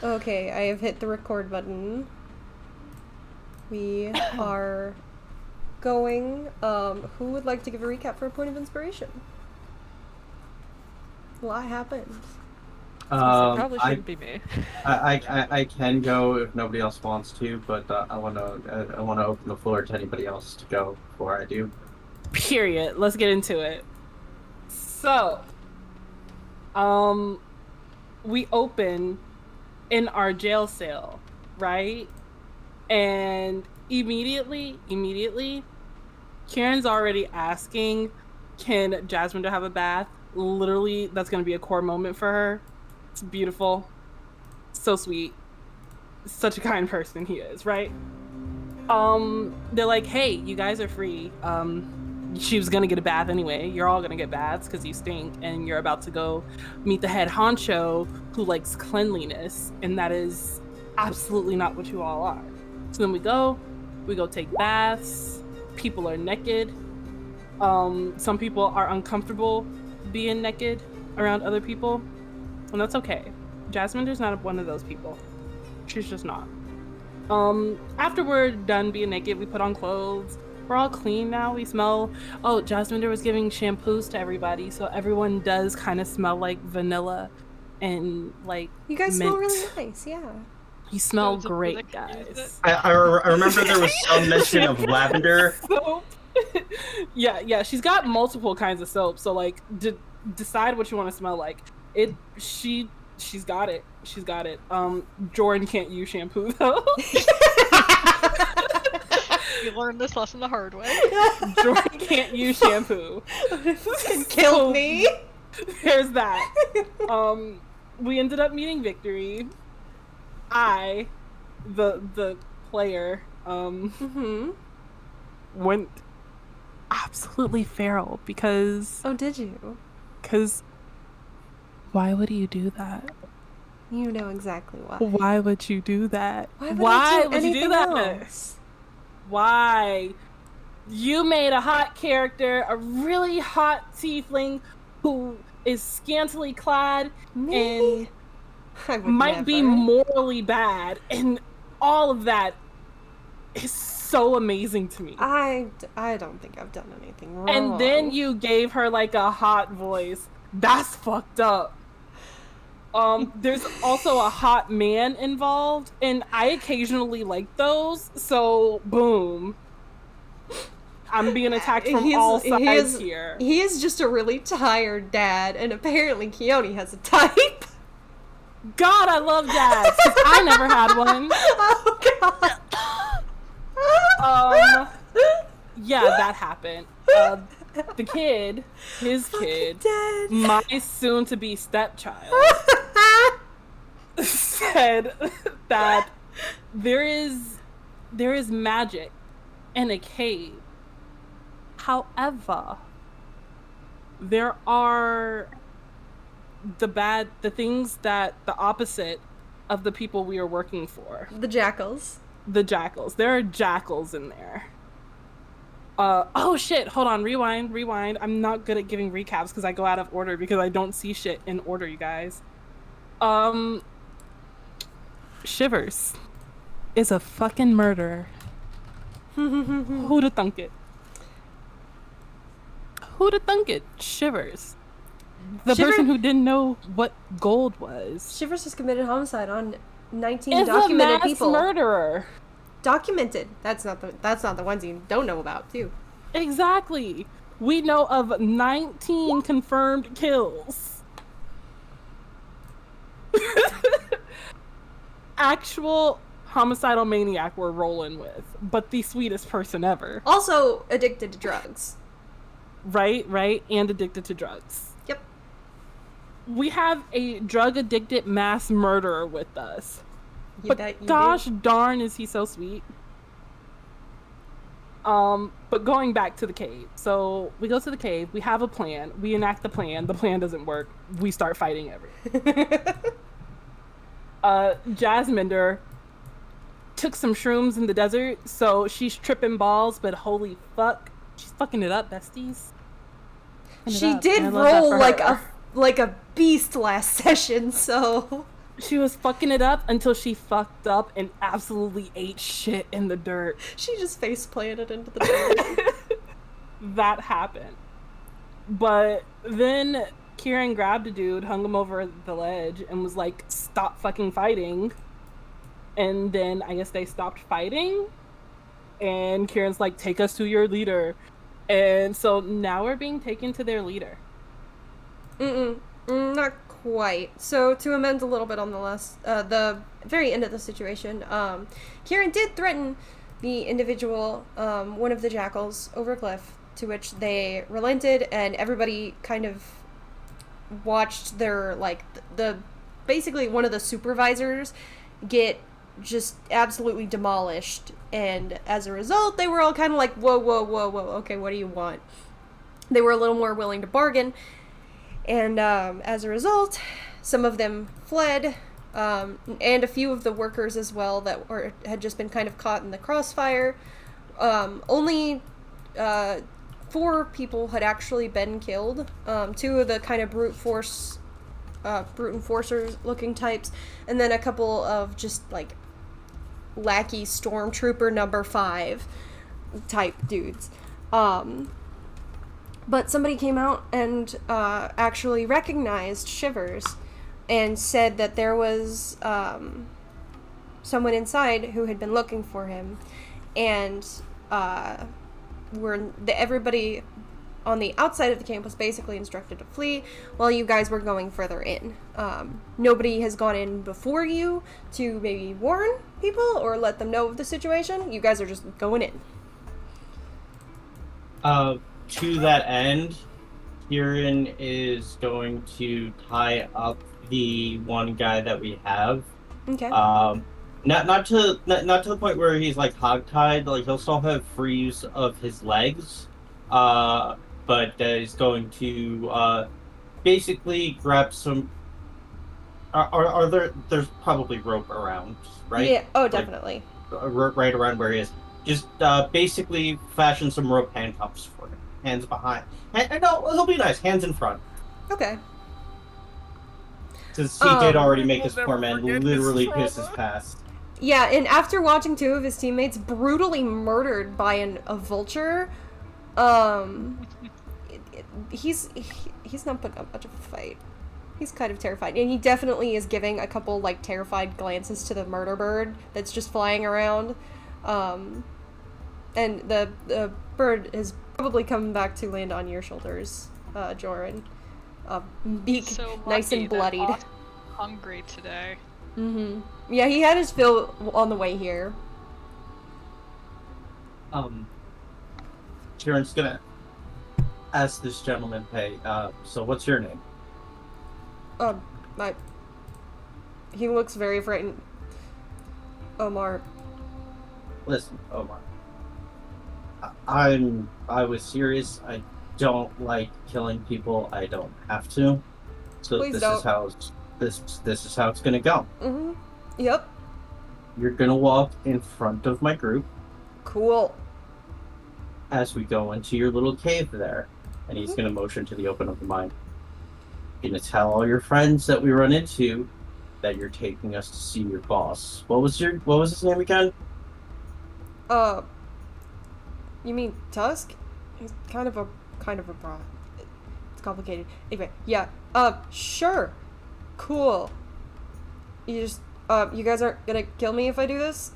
Okay, I have hit the record button. We are going. Who would like to give a recap for a point of inspiration? What happened? Probably I, shouldn't be me. I can go if nobody else wants to, but I want to open the floor to anybody else to go before I do. Period. Let's get into it. So, um, we open in our jail cell, right? And immediately, Kieran's already asking, can Jasmine have a bath? Literally, that's gonna be a core moment for her. It's beautiful. So sweet. Such a kind person he is, right? They're like, hey, you guys are free. She was gonna get a bath anyway. You're all gonna get baths because you stink, and you're about to go meet the head honcho who likes cleanliness, and that is absolutely not what you all are. So then we go take baths. People are naked. Some people are uncomfortable being naked around other people, and that's okay. Jasmine is not one of those people. She's just not. After we're done being naked, we put on clothes. We're all clean now. We smell. Oh, Jasmine was giving shampoos to everybody, so everyone does kind of smell like vanilla and like You guys mint. smell really nice, yeah. You smell Those of you great, that can use guys. I remember there was some mention of lavender. Soap. yeah. She's got multiple kinds of soap, so like decide what you want to smell like. She's got it. She's got it. Jordan can't use shampoo though. You learned this lesson the hard way. Jordan can't use shampoo. It killed me. There's that. We ended up meeting Victory. I, the player, went absolutely feral because Oh, did you? why would you do that? You know exactly why. Why would you do that? Why would I do you do anything that? else? Why? You made a hot character, a really hot tiefling who is scantily clad Me? I and would might be never. morally bad, and all of that is so amazing to me. I don't think I've done anything wrong. And then you gave her like a hot voice. That's fucked up. There's also a hot man involved, and I occasionally like those, so boom. I'm being attacked from all sides here. He is just a really tired dad, and apparently Keone has a type. God, I love dads, 'cause I never had one. Oh god. Yeah, that happened. The kid, his kid, Dead. my soon-to-be stepchild, said that there is magic in a cave. However, there are the things that the opposite of the people we are working for. The Jackals. The Jackals. There are Jackals in there. Oh shit, hold on, rewind. I'm not good at giving recaps because I go out of order because I don't see shit in order, you guys. Shivers is a fucking murderer. Who'da thunk it? Who'da thunk it? Shivers. The person who didn't know what gold was. Shivers has committed homicide on 19 Is documented a mass people. murderer. Documented. That's not the ones you don't know about, too. Exactly. We know of 19 confirmed kills. Actual homicidal maniac we're rolling with, but the sweetest person ever. Also addicted to drugs. Right, and addicted to drugs. Yep. We have a drug-addicted mass murderer with us. You But bet you gosh do. darn is he so sweet. But going back to the cave. So we go to the cave, we have a plan, we enact the plan doesn't work, we start fighting everything. Jasminder took some shrooms in the desert, so she's tripping balls, but holy fuck, she's fucking it up, besties. She did roll like a beast last session, so She was fucking it up until she fucked up and absolutely ate shit in the dirt. She just face planted into the dirt. That happened. But then Kieran grabbed a dude, hung him over the ledge, and was like, stop fucking fighting. And then I guess they stopped fighting. And Kieran's like, take us to your leader. And so now we're being taken to their leader. Not quite. So to amend a little bit on the very end of the situation, Kieran did threaten the individual, one of the Jackals, over a cliff, to which they relented, and everybody kind of watched their, like, basically one of the supervisors get just absolutely demolished, and as a result, they were all kind of like, whoa, okay, what do you want? They were a little more willing to bargain, and as a result, some of them fled, and a few of the workers as well that had just been kind of caught in the crossfire. Only 4 people had actually been killed. 2 of the kind of brute enforcers looking types, and then a couple of just like lackey stormtrooper number 5 type dudes. But somebody came out and actually recognized Shivers and said that there was someone inside who had been looking for him, and everybody on the outside of the camp was basically instructed to flee while you guys were going further in. Nobody has gone in before you to maybe warn people or let them know of the situation. You guys are just going in. To that end, Kieran is going to tie up the one guy that we have. Okay. Not to the point where he's like hogtied. Like, he'll still have free use of his legs. But he's going to basically grab some. There's probably rope around, right? Yeah. Oh, definitely. Like, right around where he is. Just basically fashion some rope handcuffs for him. Hands behind. No, it'll be nice. Hands in front. Okay. Since he did already make this poor man literally piss his pants. Yeah, and after watching 2 of his teammates brutally murdered by a vulture, he's not putting up much of a fight. He's kind of terrified, and he definitely is giving a couple like terrified glances to the murder bird that's just flying around. And the bird is probably coming back to land on your shoulders, Joran. Beak So nice and lucky that bloodied. hungry today. Yeah, he had his fill on the way here. Kieran's gonna ask this gentleman, hey, so what's your name? He looks very frightened. Omar. Listen, Omar. I was serious. I don't like killing people. I don't have to. So Please this don't. is how this is how it's gonna go. Yep. You're gonna walk in front of my group Cool. as we go into your little cave there, and he's gonna motion to the open of the mine. You're gonna tell all your friends that we run into that you're taking us to see your boss. What was his name again? You mean Tusk? He's kind of a bra. It's complicated. Anyway, yeah. Sure. Cool. You guys aren't gonna kill me if I do this?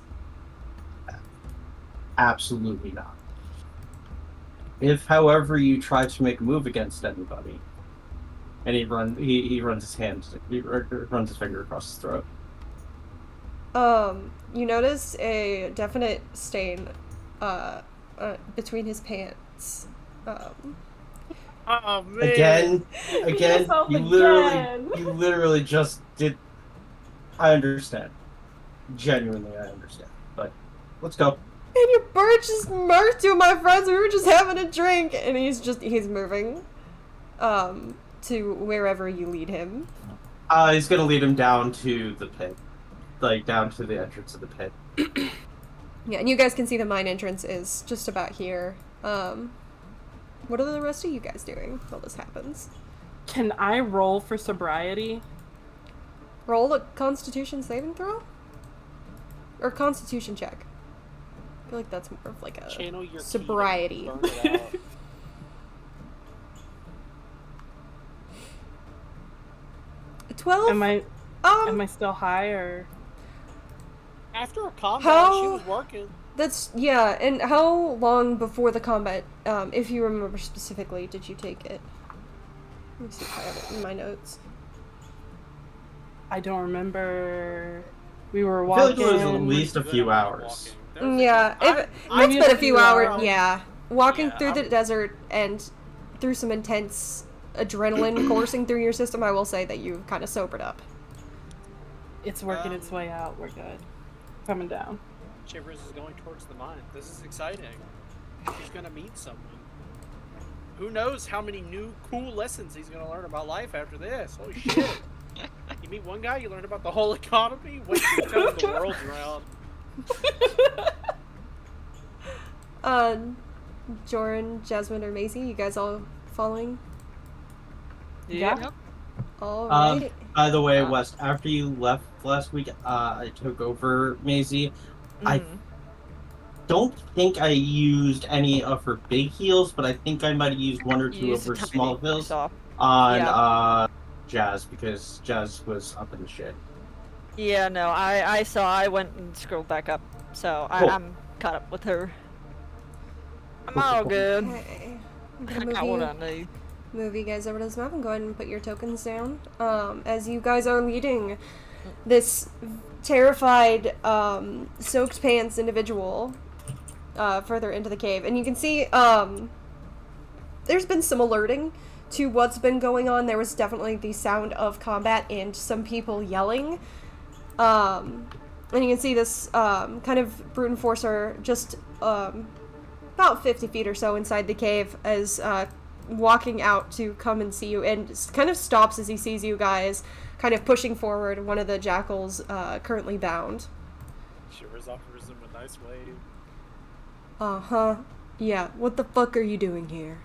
Absolutely not. If, however, you try to make a move against anybody, and he runs his runs his finger across his throat. You notice a definite stain, between his pants. Oh, man. Again, Yourself you again. literally just did. I understand. Genuinely, I understand. But let's go. And your bird just murked 2 of my friends. We were just having a drink, and he's moving, to wherever you lead him. He's gonna lead him down to the pit, like down to the entrance of the pit. Yeah, and you guys can see the mine entrance is just about here. What are the rest of you guys doing while this happens? Can I roll for sobriety? Roll a Constitution saving throw? Or Constitution check. I feel like that's more of like a Channel your sobriety. Key to burn it out. 12? Am I still high or? After a combat, How- she was working. That's, yeah, and how long before the combat, if you remember specifically, did you take it? Let me see if I have it in my notes. I don't remember. We were I feel like walking. it was at least a few hours. Yeah, it's maybe been a a few few hours, hours. yeah. Walking Yeah, through the desert and through some intense adrenaline coursing through your system, I will say that you've kind of sobered up. It's working its way out. We're good. Coming down. Shivers is going towards the mine. This is exciting. He's gonna meet someone. Who knows how many new cool lessons he's gonna learn about life after this? Holy shit! You meet one guy, you learn about the whole economy. Wait till you tell him the world's round. Joran, Jasmine, or Maisie, you guys all following? Yeah. Yep. Alright. By the way, West, after you left last week, I took over Maisie. I don't think I used any of her big heals, but I think I might have used one or two of her small heals on Jazz, because Jazz was up in the shit. Yeah, no, I saw. I went and scrolled back up, so Cool. I'm caught up with her. I'm all good. Okay. I got what I need. Move you guys over to this map and go ahead and put your tokens down. As you guys are leading this terrified, soaked pants individual further into the cave. And you can see there's been some alerting to what's been going on. There was definitely the sound of combat and some people yelling. And you can see this kind of brute enforcer just about 50 feet or so inside the cave as walking out to come and see you, and kind of stops as he sees you guys, kind of pushing forward one of the jackals currently bound. Shivers offers him a nice wave. Uh-huh. Yeah, what the fuck are you doing here?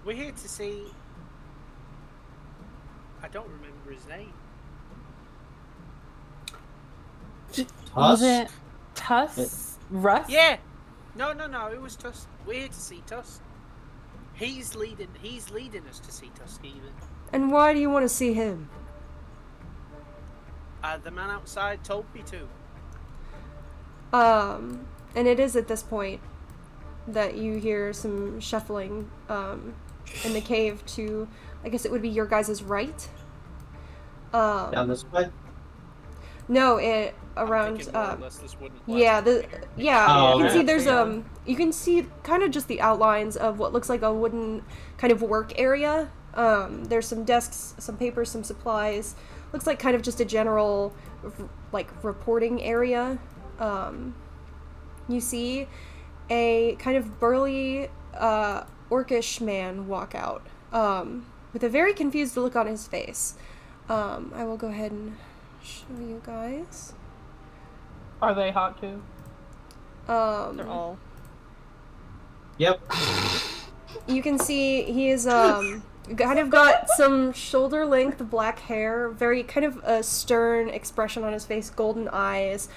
We're here to see. I don't remember his name. Was it Tuss? Russ? Yeah. No. It was Tusk. We're here to see Tusk. He's leading us to see Tusk even. And why do you want to see him? The man outside told me to. And it is at this point that you hear some shuffling, in the cave to, I guess it would be your guys' right. Down this way? No, I'm around, thinking more or less this wouldn't yeah, Oh, you can okay. see there's, you can see kind of just the outlines of what looks like a wooden kind of work area. There's some desks, some papers, some supplies. Looks like kind of just a general, like, reporting area. You see a kind of burly, orcish man walk out, with a very confused look on his face. I will go ahead and show you guys. Are they hot too? They're all. Yep. You can see he is, kind of got some shoulder-length black hair, very kind of a stern expression on his face, golden eyes.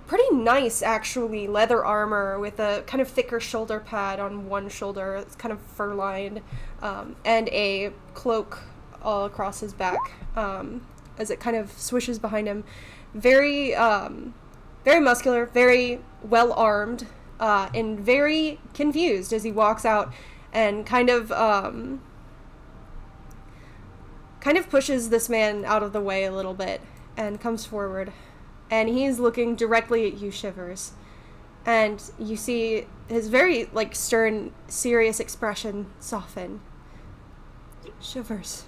Pretty nice, actually, leather armor with a kind of thicker shoulder pad on one shoulder. It's kind of fur-lined, and a cloak all across his back, as it kind of swishes behind him. Very, very muscular, very well-armed, and very confused as he walks out and kind of pushes this man out of the way a little bit and comes forward. And he's looking directly at you, Shivers. And you see his very, like, stern, serious expression soften. Shivers.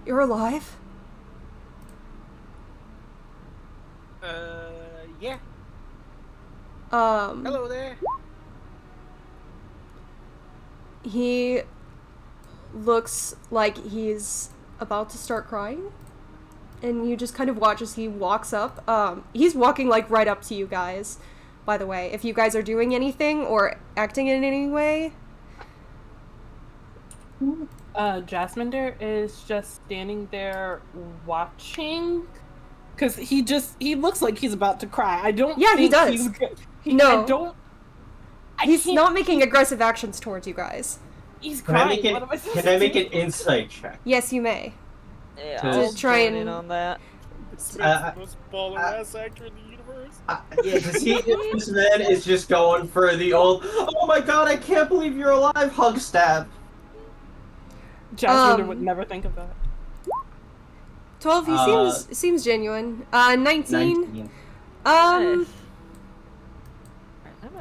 You're alive? Yeah. Um, Hello there. he looks like he's about to start crying. And you just kind of watch as he walks up. He's walking, like, right up to you guys, by the way. If you guys are doing anything or acting in any way. Jasminder is just standing there watching, because he looks like he's about to cry. I don't. Yeah, he think does. He's good. No. He's can't- not making aggressive actions towards you guys. He's Can I crying. make it? What am I supposed Can I to make do? an insight check? Yes, you may. Yeah, To I'll try join and- in on that. This man's the most baller uh, ass actor in the universe. Yeah, because this man is just going for the old, oh my god, I can't believe you're alive, hug stab. Jasminder would never think of that. 12, he seems genuine. 19. Nice.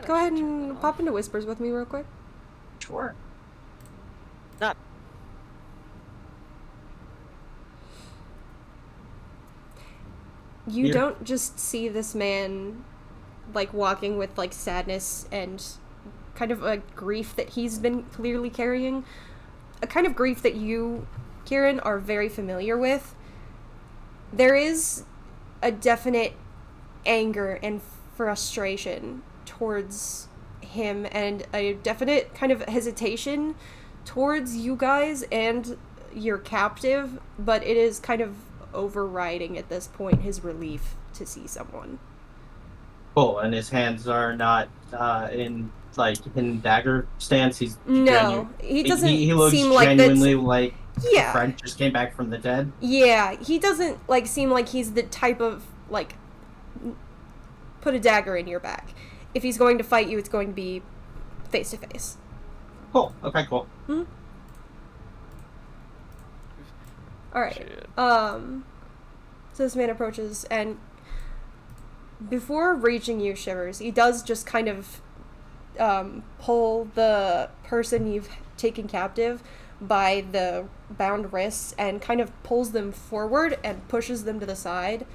Go ahead and pop into whispers with me real quick. Sure. Not. You Yeah. don't just see this man, like, walking with, like, sadness and kind of a grief that he's been clearly carrying. A kind of grief that you, Kieran, are very familiar with. There is a definite anger and frustration towards him and a definite kind of hesitation towards you guys and your captive, but it is kind of overriding at this point his relief to see someone. Cool, and his hands are not in dagger stance. He's No, he doesn't he looks seem like genuinely that's... like Yeah. a friend just came back from the dead. Yeah, he doesn't, like, seem like he's the type of, like, put a dagger in your back. If he's going to fight you, it's going to be face to face. Cool. Okay. Cool. Alright. Shit. So this man approaches, and before reaching you, Shivers, he does just kind of pull the person you've taken captive by the bound wrists and kind of pulls them forward and pushes them to the side.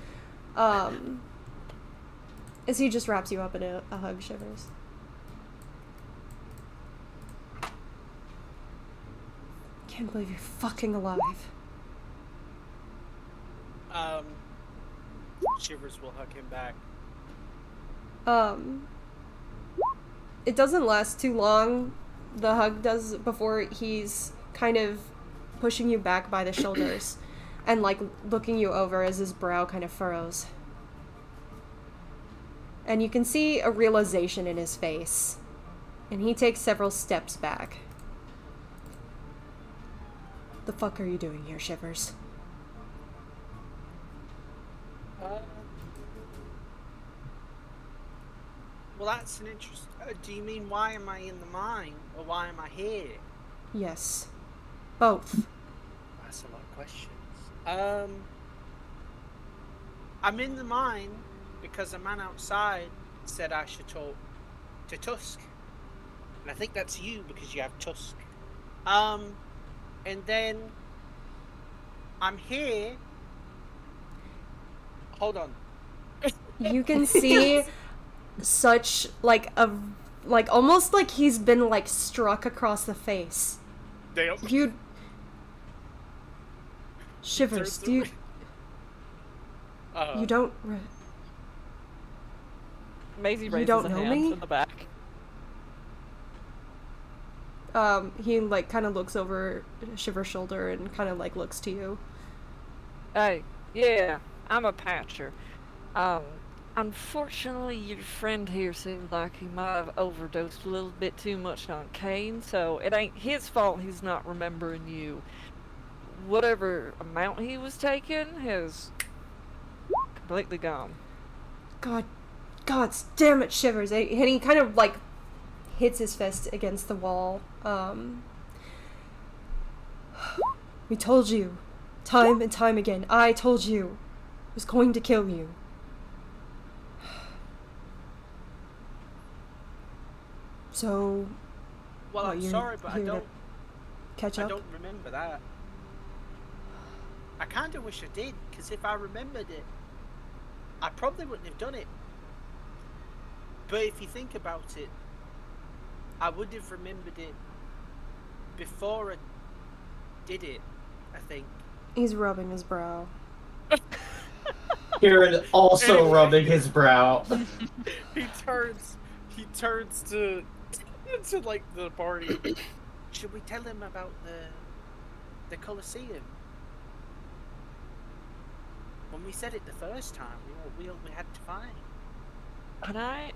As he just wraps you up in a hug, Shivers. Can't believe you're fucking alive. Shivers will hug him back. It doesn't last too long, the hug does, before he's kind of pushing you back by the shoulders and, like, looking you over as his brow kind of furrows. And you can see a realization in his face. And he takes several steps back. The fuck are you doing here, Shivers? Well, that's an interest. Do you mean why am I in the mine, or why am I here? Yes. Both. That's a lot of questions. I'm in the mine because a man outside said I should talk to Tusk, and I think that's you because you have Tusk. And then I'm here. Hold on. You can see such, like, almost like he's been, like, struck across the face. Damn. You... Shivers, do you... You don't... Maisie You raises don't a know hand me? to the back. He, like, kind of looks over Shiver's shoulder and kind of, like, looks to you. Hey, yeah, I'm a patcher. Unfortunately, your friend here seems like he might have overdosed a little bit too much on Kane, so it ain't his fault he's not remembering you. Whatever amount he was taking has completely gone. God damn it, Shivers. And he kind of, like, hits his fist against the wall. We told you, time and time again, I told you, I was going to kill you. So, Well, what, I'm you're sorry, but I here to don't. catch I up? don't remember that. I kind of wish I did, because if I remembered it, I probably wouldn't have done it. But if you think about it, I would have remembered it before I did it, I think. He's rubbing his brow. Kieran also rubbing his brow. He turns to like the party. Should we tell him about the Colosseum? When we said it the first time, we had to find. Can I,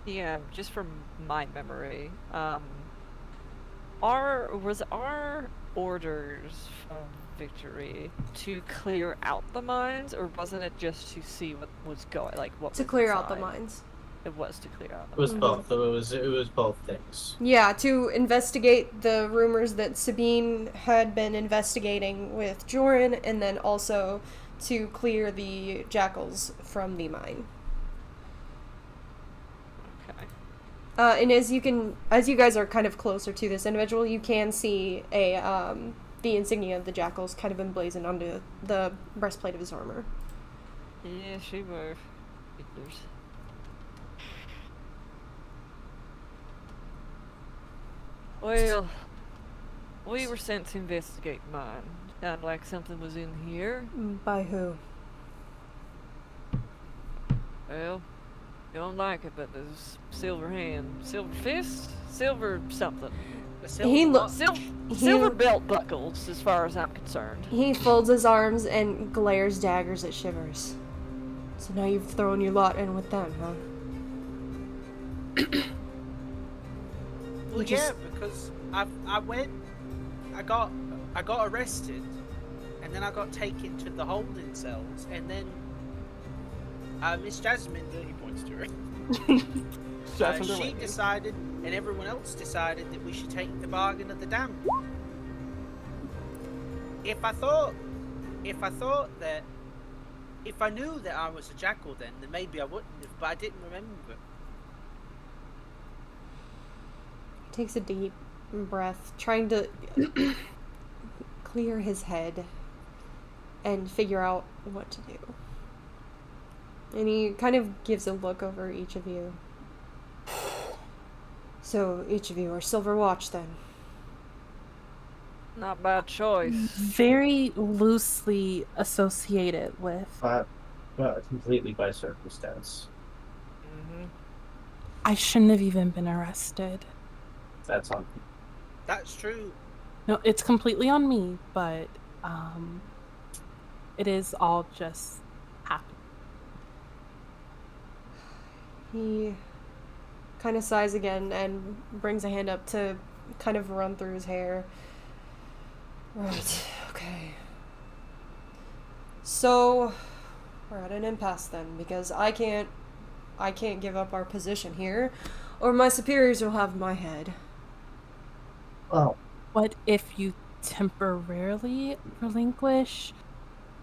yeah, just from my memory, was our orders from Victory to clear out the mines, or wasn't it just to see what was going, like what To was clear out the inside? mines. It was to clear out It the was mines. both. It was both things. Yeah, to investigate the rumors that Sabine had been investigating with Joran, and then also to clear the Jackals from the mine. Okay. And as you guys are kind of closer to this individual, you can see the insignia of the Jackals kind of emblazoned onto the breastplate of his armor. Yeah, she were. Figures. Well, we were sent to investigate mine. Sounded like something was in here. By who? Well, you don't like it, but there's silver hand, silver fist, silver something. The silver He watch. Silver belt buckles, as far as I'm concerned. He folds his arms and glares daggers at Shivers. So now you've thrown your lot in with them, huh? Well, just- yeah, because I got arrested, and then I got taken to the holding cells, and then Miss Jasmine, he points to her. She decided, and everyone else decided, that we should take the bargain of the damned. If I knew that I was a jackal then maybe I wouldn't have, but I didn't remember. Takes a deep breath, trying to clear his head and figure out what to do. And he kind of gives a look over each of you. So each of you are Silver Watch then. Not bad choice. Very loosely associated with. Completely by circumstance. Mm-hmm. I shouldn't have even been arrested. That's on. That's true. No, it's completely on me, but it is all just happened. He kind of sighs again and brings a hand up to kind of run through his hair. Right, okay. So, we're at an impasse then, because I can't give up our position here, or my superiors will have my head. Oh, What if you temporarily relinquish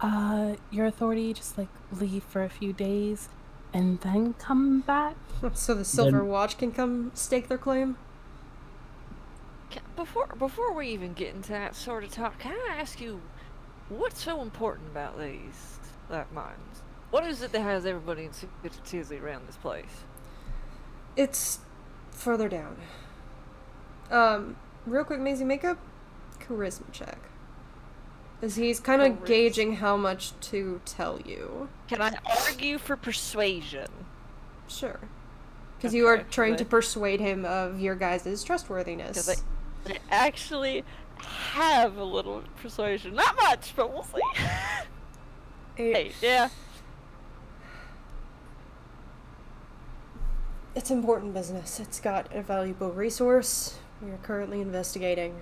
your authority, just like leave for a few days and then come back? So the Silver Then- Watch can come stake their claim? Before we even get into that sort of talk, can I ask you, what's so important about these mines? What is it that has everybody in such a tizzy around this place? It's further down. Real quick, Maisie, make a charisma check. As he's kind of Charisma. gauging how much to tell you. Can I argue for persuasion? Sure. Because you are Okay, trying to but- persuade him of your guys' trustworthiness. Because I actually have a little persuasion. Not much, but we'll see. Hey, yeah. It's important business. It's got a valuable resource. We are currently investigating.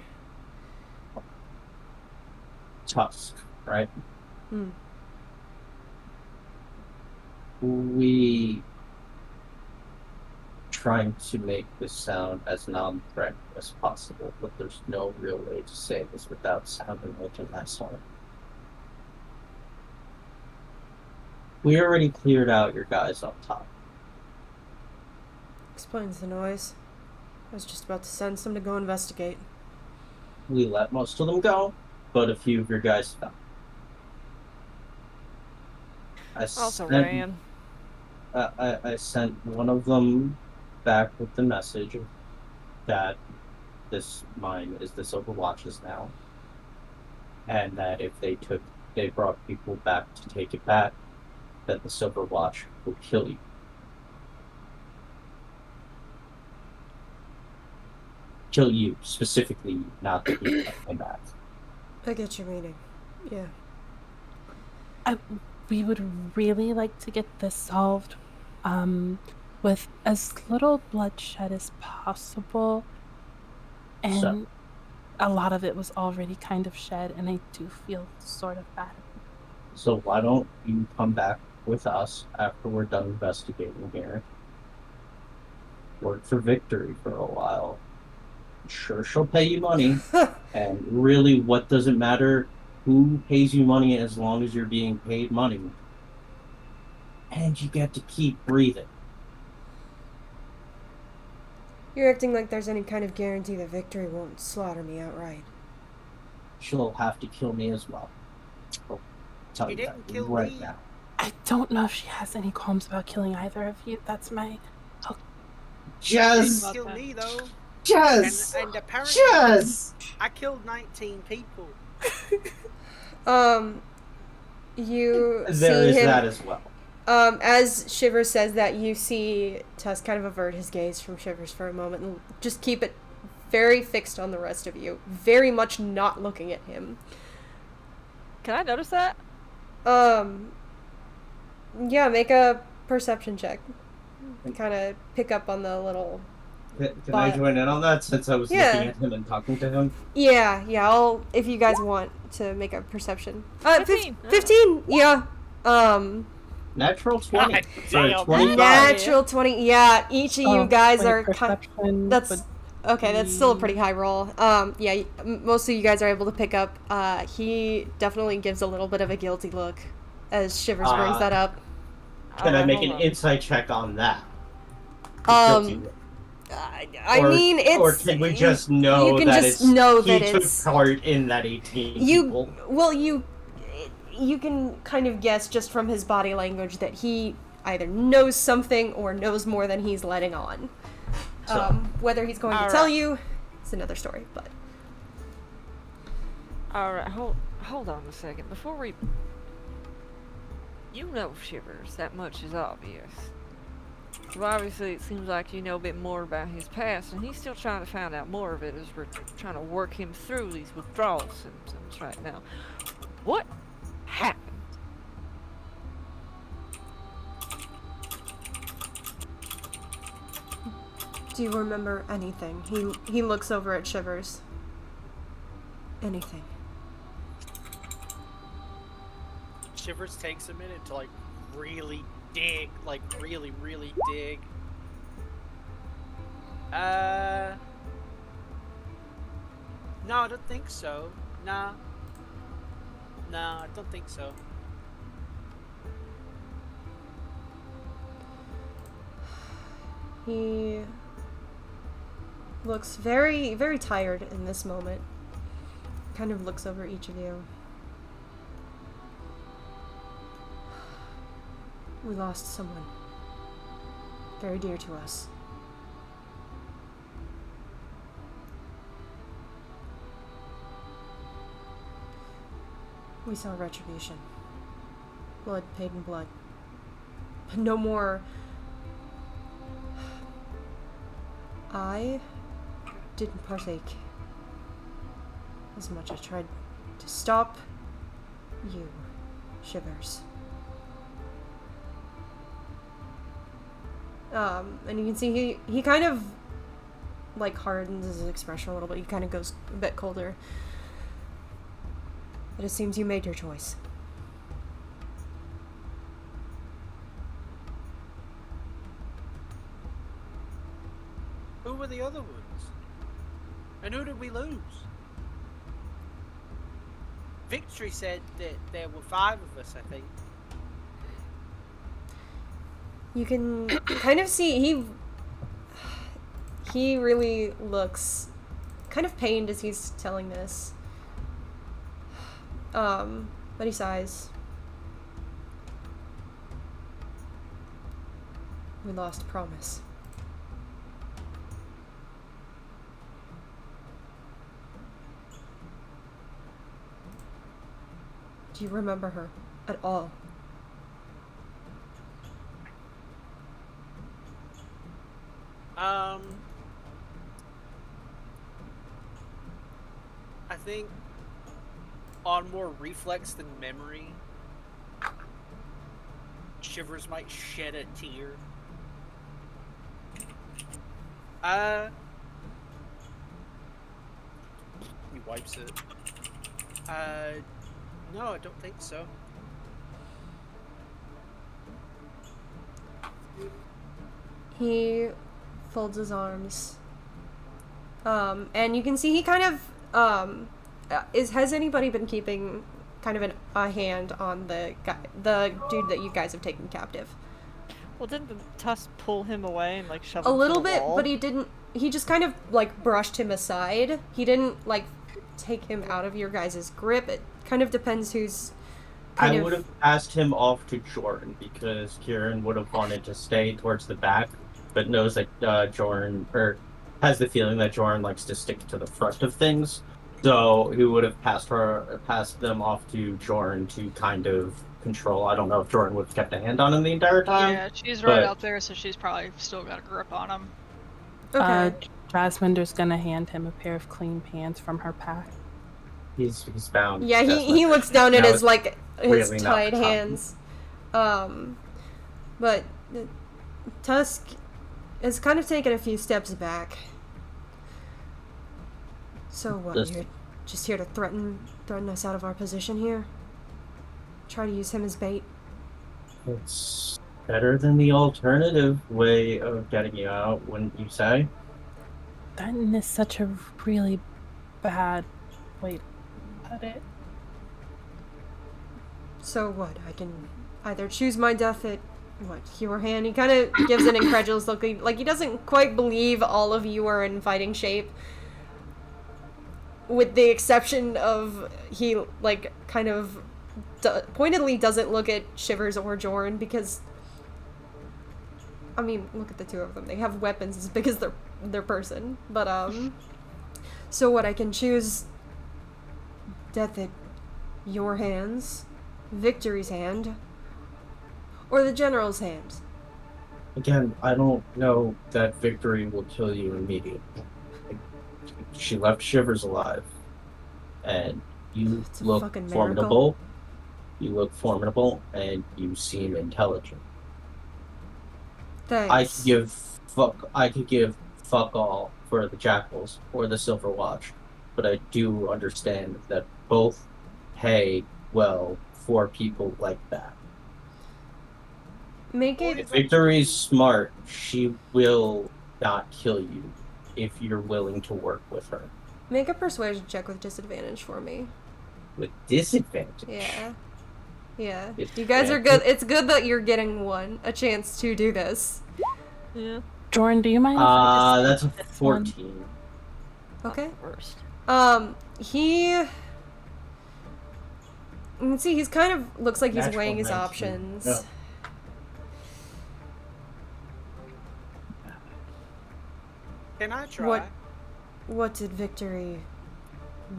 Tusk, right? Hmm. We trying to make this sound as non-threatening as possible, but there's no real way to say this without sounding like an asshole. We already cleared out your guys up top. Explains the noise. I was just about to send some to go investigate. We let most of them go, but a few of your guys fell. Also ran. I sent one of them back with the message that this mine is the Silver Watch's now, and that if they brought people back to take it back, that the Silver Watch will kill you. kill you specifically, not that we come back. I get your meaning. Yeah. We would really like to get this solved with as little bloodshed as possible. And So- a lot of it was already kind of shed, and I do feel sort of bad. So why don't you come back with us after we're done investigating here? Work for Victory for a while. I'm sure she'll pay you money. And really, what does it matter who pays you money as long as you're being paid money? And you get to keep breathing. You're acting like there's any kind of guarantee that Victory won't slaughter me outright. She'll have to kill me as well. I'll tell He you that didn't kill right me. now. I don't know if she has any qualms about killing either of you. That's my... He didn't Jess! kill me though. Jess! And apparently Jess! I killed 19 people. You There see is him, that as well. as Shivers says that, you see Tusk kind of avert his gaze from Shivers for a moment and just keep it very fixed on the rest of you, very much not looking at him. Can I notice that? Yeah, make a perception check. Kind of pick up on the little... Can I join in on that since I was Yeah. looking at him and talking to him? Yeah, I'll, if you guys want to make a perception. 15. 15, yeah. Natural 20. God For a damn. 25. Natural 20, yeah, each of you guys my are perception that's would okay, that's still a pretty high roll. Yeah, most of you guys are able to pick up. He definitely gives a little bit of a guilty look as Shivers brings that up. Can I Alright, make hold an on. insight check on that? I mean, it's... Or can we just know you can that just it's, know he that took it's... part in that 18 people? You can kind of guess just from his body language that he either knows something or knows more than he's letting on. So- Whether he's going to Alright. tell you, it's another story, but... Alright, hold on a second. Before we... You know Shivers, that much is obvious. So obviously it seems like you know a bit more about his past, and he's still trying to find out more of it as we're trying to work him through these withdrawal symptoms right now. What happened? Do you remember anything? He looks over at Shivers. Anything. Shivers takes a minute to like really dig, like really dig. No, I don't think so. Nah. Nah, I don't think so. He looks very, very tired in this moment. Kind of looks over each of you. We lost someone very dear to us. We saw retribution. Blood paid in blood. But no more. I didn't partake. As much I tried to stop you, Shivers. And you can see he kind of like hardens his expression a little bit. He kind of goes a bit colder. But it seems you made your choice. Who were the other ones? And who did we lose? Victory said that there were 5 of us, I think. You can kind of see he really looks kind of pained as he's telling this. But he sighs. We lost a promise. Do you remember her at all? think on more reflex than memory, Shivers might shed a tear. He wipes it. No, I don't think so. He folds his arms. And you can see he kind of, has anybody been keeping kind of a hand on the dude that you guys have taken captive? Well, didn't the Tusk pull him away and like shove A him little to the bit, wall? but he just kind of like brushed him aside. He didn't like take him out of your guys' grip. It kind of depends who's I would have passed him off to Jordan because Kieran would have wanted to stay towards the back, but knows that Jordan, or has the feeling that Jordan likes to stick to the front of things. So he would have passed them off to Jordan to kind of control. I don't know if Jordan would have kept a hand on him the entire time. Yeah, she's right but- out there, so she's probably still got a grip on him. Okay. Jasminder's gonna hand him a pair of clean pants from her pack. He's bound. Yeah, That's he not- looks down at Now his it's like his really not tied the time. hands. But Tusk has kind of taken a few steps back. So what? Listen. You're just here to threaten us out of our position here? Try to use him as bait? It's better than the alternative way of getting you out, wouldn't you say? Threaten is such a really bad way to put it. So what? I can either choose my death at your hand. He kind of gives an incredulous look, like he doesn't quite believe all of you are in fighting shape. With the exception of he like kind of pointedly doesn't look at Shivers or Jorn because I mean, look at the two of them. They have weapons as big as their person. But so what? I can choose death at your hands, Victory's hand, or the General's hand. Again, I don't know that Victory will kill you immediately. She left Shivers alive. And you It's a look fucking formidable. You look formidable, and you seem intelligent. Thanks. I could give fuck all for the Jackals or the Silver Watch, but I do understand that both pay well for people like that. Make it If Victory's smart, she will not kill you if you're willing to work with her. make a persuasion check with disadvantage for me. With disadvantage. Yeah. Yeah. You guys are good. It's good that you're getting a chance to do this. Yeah. Jordan, do you mind if I just That's a take this one? 14. Okay. First. You can see he's kind of looks like he's Natural weighing his 19. options. Yeah. Can I try? What did Victory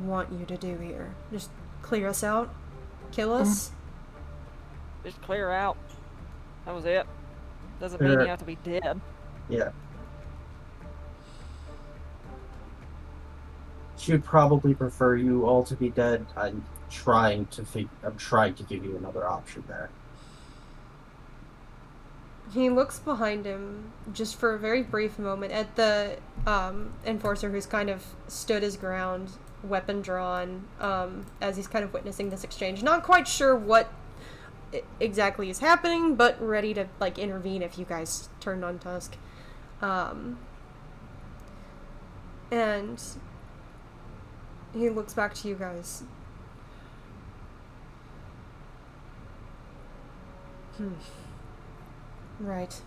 want you to do here? Just clear us out? Kill us? Just clear out. That was it. Doesn't mean you have to be dead. Yeah. She would probably prefer you all to be dead. I'm trying to give you another option there. He looks behind him just for a very brief moment at the enforcer who's kind of stood his ground, weapon drawn, as he's kind of witnessing this exchange. Not quite sure what exactly is happening, but ready to like intervene if you guys turned on Tusk. And he looks back to you guys. Right.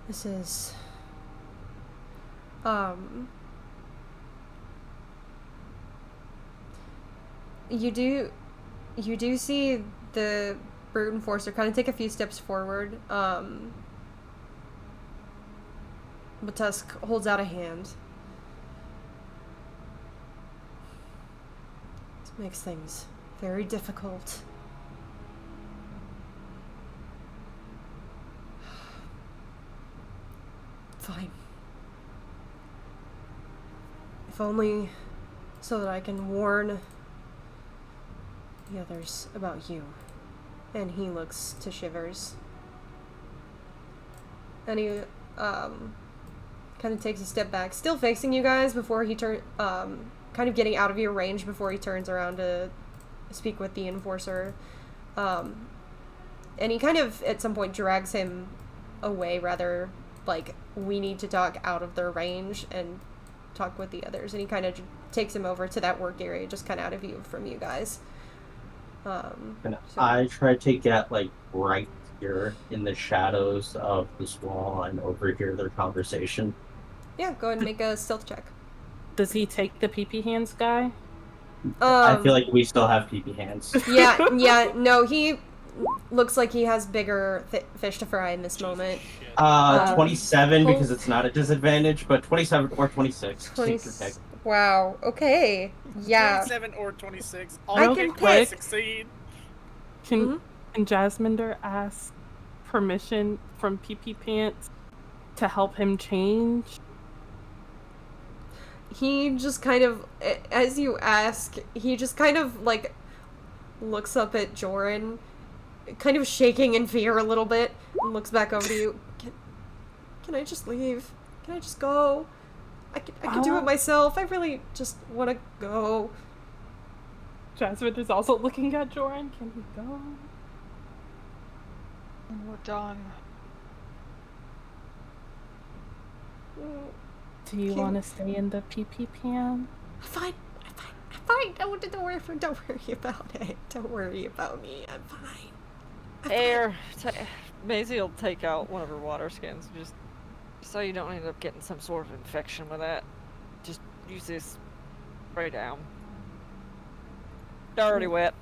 This is you do see the brute enforcer kind of take a few steps forward, but Tusk holds out a hand. This makes things very difficult. Fine. If only so that I can warn the others about you. And he looks to Shivers. And he, kind of takes a step back, still facing you guys before he kind of getting out of your range before he turns around to speak with the enforcer. And he kind of, at some point, drags him away, rather, like, we need to talk out of their range and talk with the others. And he kind of takes him over to that work area, just kind of out of view from you guys. And I try to get, like, right here in the shadows of this wall and overhear their conversation. Yeah, go ahead and make a stealth check. Does he take the pee hands guy? I feel like we still have PP hands. Yeah, no, he looks like he has bigger fish to fry in this moment. 27 because it's not a disadvantage, but 27 or 26. 20, wow, okay. Yeah. 27 or 26. I All can can pick. succeed. Can Jasminder ask permission from PP Pants to help him change? He just kind of, as you ask, he just kind of, like, looks up at Joran, kind of shaking in fear a little bit, and looks back over to you. Can I just leave? Can I just go? I can do it myself. I really just want to go. Jasminder's also looking at Joran. Can he go? We're done. Do you want to stay in the PP Pan? I'm fine. Don't worry about it. Don't worry about me. I'm fine. Air. Maisie will take out one of her water skins, just so you don't end up getting some sort of infection with that. Just use this spray down. They're already wet.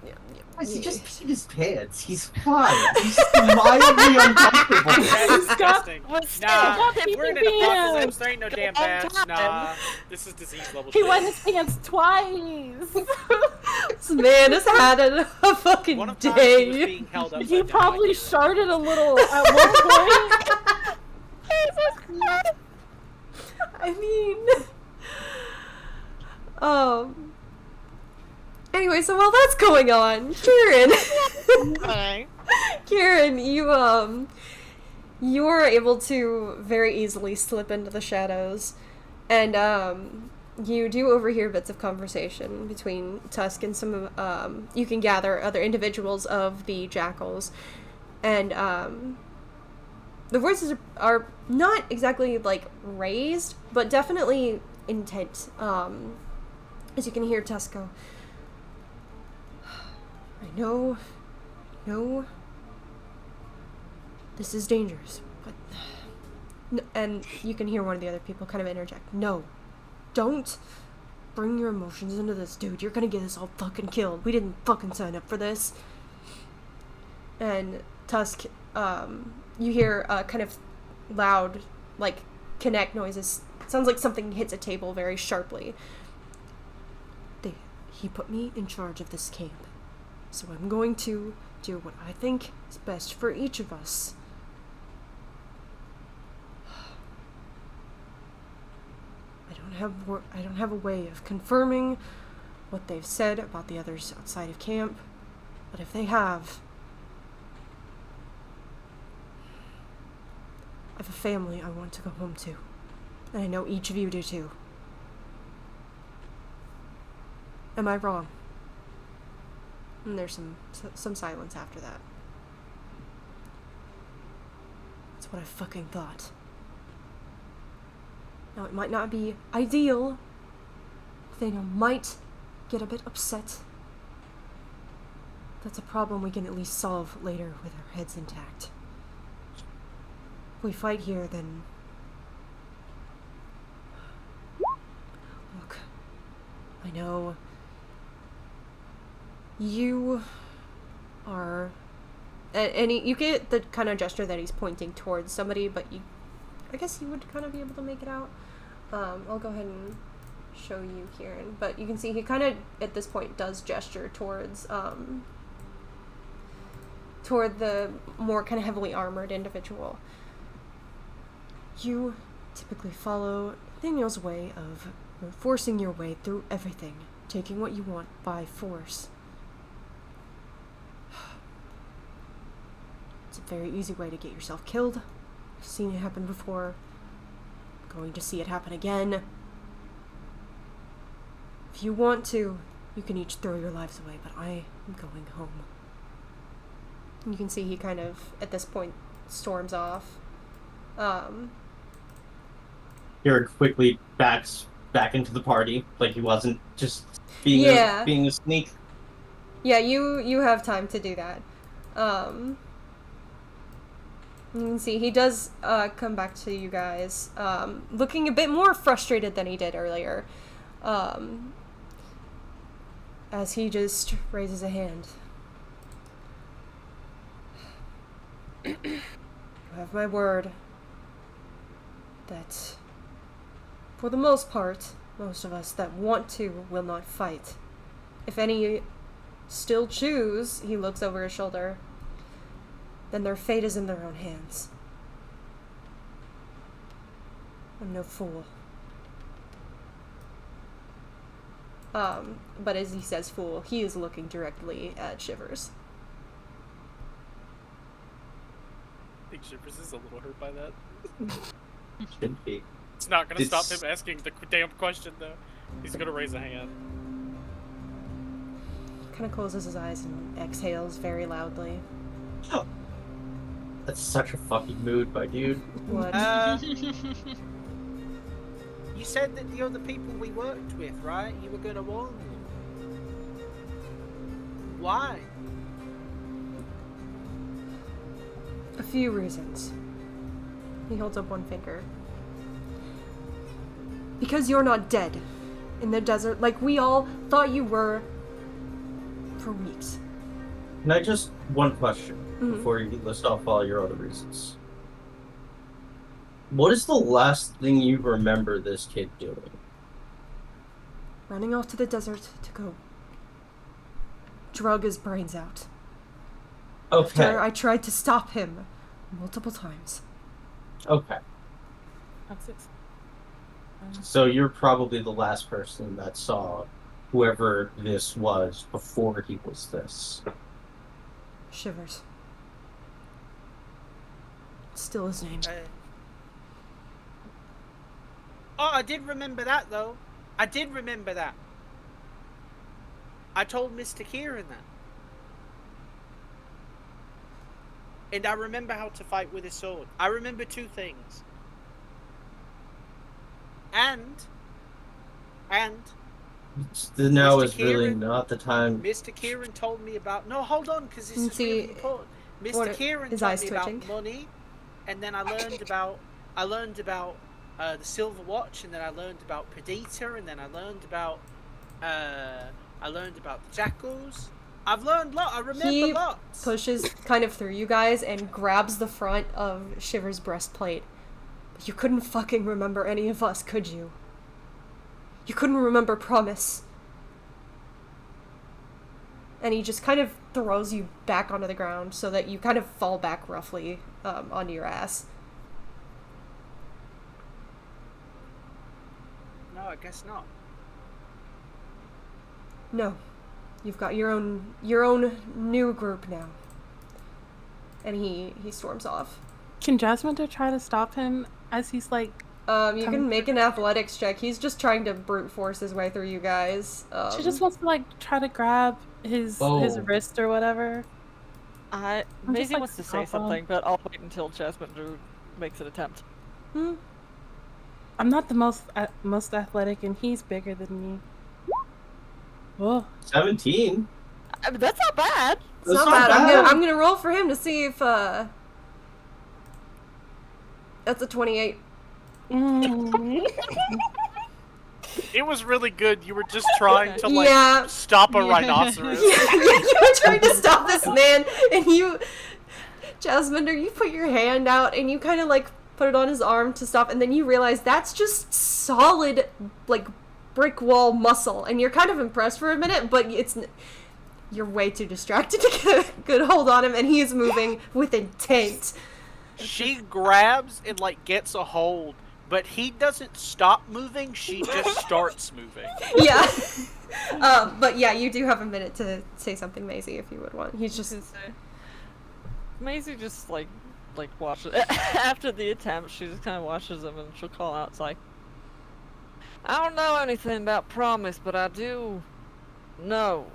He just peed his pants. He's fine. He's mildly uncomfortable. That's disgusting. Nah, He we're in an apocalypse. There ain't no damn baths. Nah, this is disease level He shit. wet his pants twice. This man has had a fucking One of times he was day. being held upside He down probably like sharted a little at one point. Jesus Christ. I mean, anyway, so while that's going on, Kieran, you are able to very easily slip into the shadows, and you do overhear bits of conversation between Tusk and some of you can gather other individuals of the Jackals, and the voices are not exactly like raised, but definitely intent. As you can hear Tusk go, I know, this is dangerous, but and you can hear one of the other people kind of interject, no, don't bring your emotions into this, dude. You're gonna get us all fucking killed. We didn't fucking sign up for this. And Tusk, you hear kind of loud, like, connect noises. Sounds like something hits a table very sharply. He put me in charge of this camp, so I'm going to do what I think is best for each of us. I don't have a way of confirming what they've said about the others outside of camp, but if they have, I have a family I want to go home to, and I know each of you do too. Am I wrong? And there's some silence after that. That's what I fucking thought. Now, it might not be ideal. Nathaniel might get a bit upset. That's a problem we can at least solve later with our heads intact. If we fight here, then... Look, I know you are... And you get the kind of gesture that he's pointing towards somebody, but I guess you would kind of be able to make it out. I'll go ahead and show you Kieran, but you can see he kind of, at this point, does gesture towards, toward the more kind of heavily armored individual. You typically follow Nathaniel's way of You're forcing your way through everything, taking what you want by force. It's a very easy way to get yourself killed. I've seen it happen before. I'm going to see it happen again. If you want to, you can each throw your lives away, but I am going home. You can see he kind of, at this point, storms off. Jared quickly backs back into the party, like he wasn't just being a sneak. Yeah, you have time to do that. You can see he does come back to you guys, looking a bit more frustrated than he did earlier, as he just raises a hand. You have my word that, for the most part, most of us that want to will not fight. If any still choose, he looks over his shoulder, then their fate is in their own hands. I'm no fool. But as he says fool, he is looking directly at Shivers. I think Shivers is a little hurt by that. Should be. It's not gonna stop him asking the damn question, though. He's gonna raise a hand. Kind of closes his eyes and exhales very loudly. That's such a fucking mood, my dude. What? You said that the other people we worked with, right? You were gonna warn them. Why? A few reasons. He holds up one finger. Because you're not dead in the desert like we all thought you were for weeks. Can I just one question before you list off all your other reasons? What is the last thing you remember this kid doing? Running off to the desert to go drug his brains out. Okay. After I tried to stop him multiple times. Okay. That's it. So you're probably the last person that saw whoever this was before he was this. Shivers. Still his name. Oh, I did remember that, though. I did remember that. I told Mr. Kieran that. And I remember how to fight with a sword. I remember two things. And now Mr. is really Kieran- not the time. Mr. Kieran told me about... No, hold on, because this is really important. Mr. Kieran his told eyes me twitching. about money, and then I learned about... the silver watch, and then I learned about Perdita, and then I learned about the Jackals. I've learned a lot. I remember lots. Pushes kind of through you guys and grabs the front of Shiver's breastplate. But you couldn't fucking remember any of us, could you? You couldn't remember Promise. And he just kind of throws you back onto the ground so that you kind of fall back roughly onto your ass. No, I guess not. No. You've got your own new group now. And he storms off. Can Jasmine try to stop him as he's like... You can make an athletics check. He's just trying to brute force his way through you guys. She just wants to like try to grab his wrist or whatever. Maisie wants to say something, but I'll wait until Jasmine makes an attempt. I'm not the most athletic, and he's bigger than me. Whoa. 17? I mean, that's not bad. It's not bad. I'm gonna roll for him to see if that's a 28. It was really good. You were just trying to stop a rhinoceros. Yeah, you were trying to stop this man, and Jasmine, you put your hand out and you kind of like put it on his arm to stop, and then you realize that's just solid, like, brick wall muscle, and you're kind of impressed for a minute, but you're way too distracted to get a good hold on him, and he is moving with intent. She grabs and like gets a hold, but he doesn't stop moving. She just starts moving. Yeah. But yeah, you do have a minute to say something, Maisie, if you would want. He's just... Maisie just like watches after the attempt. She just kind of watches him, and she'll call out. It's like, I don't know anything about promise, but I do know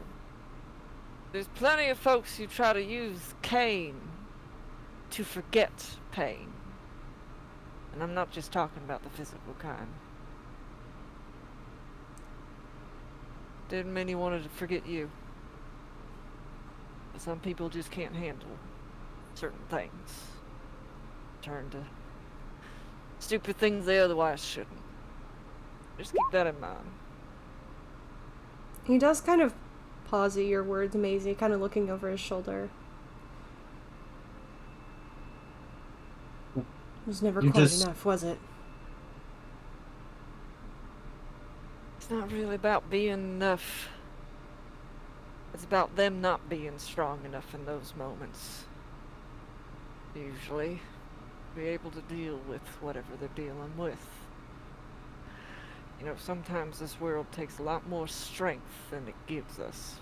there's plenty of folks who try to use Cain to forget pain, and I'm not just talking about the physical kind. Didn't mean he wanted to forget you, but some people just can't handle certain things. Turn to stupid things they otherwise shouldn't. Just keep that in mind. He does kind of pause at your words, Maisie, kind of looking over his shoulder. It was never quite enough, was it? It's not really about being enough. It's about them not being strong enough in those moments. Usually, be able to deal with whatever they're dealing with. You know, sometimes this world takes a lot more strength than it gives us.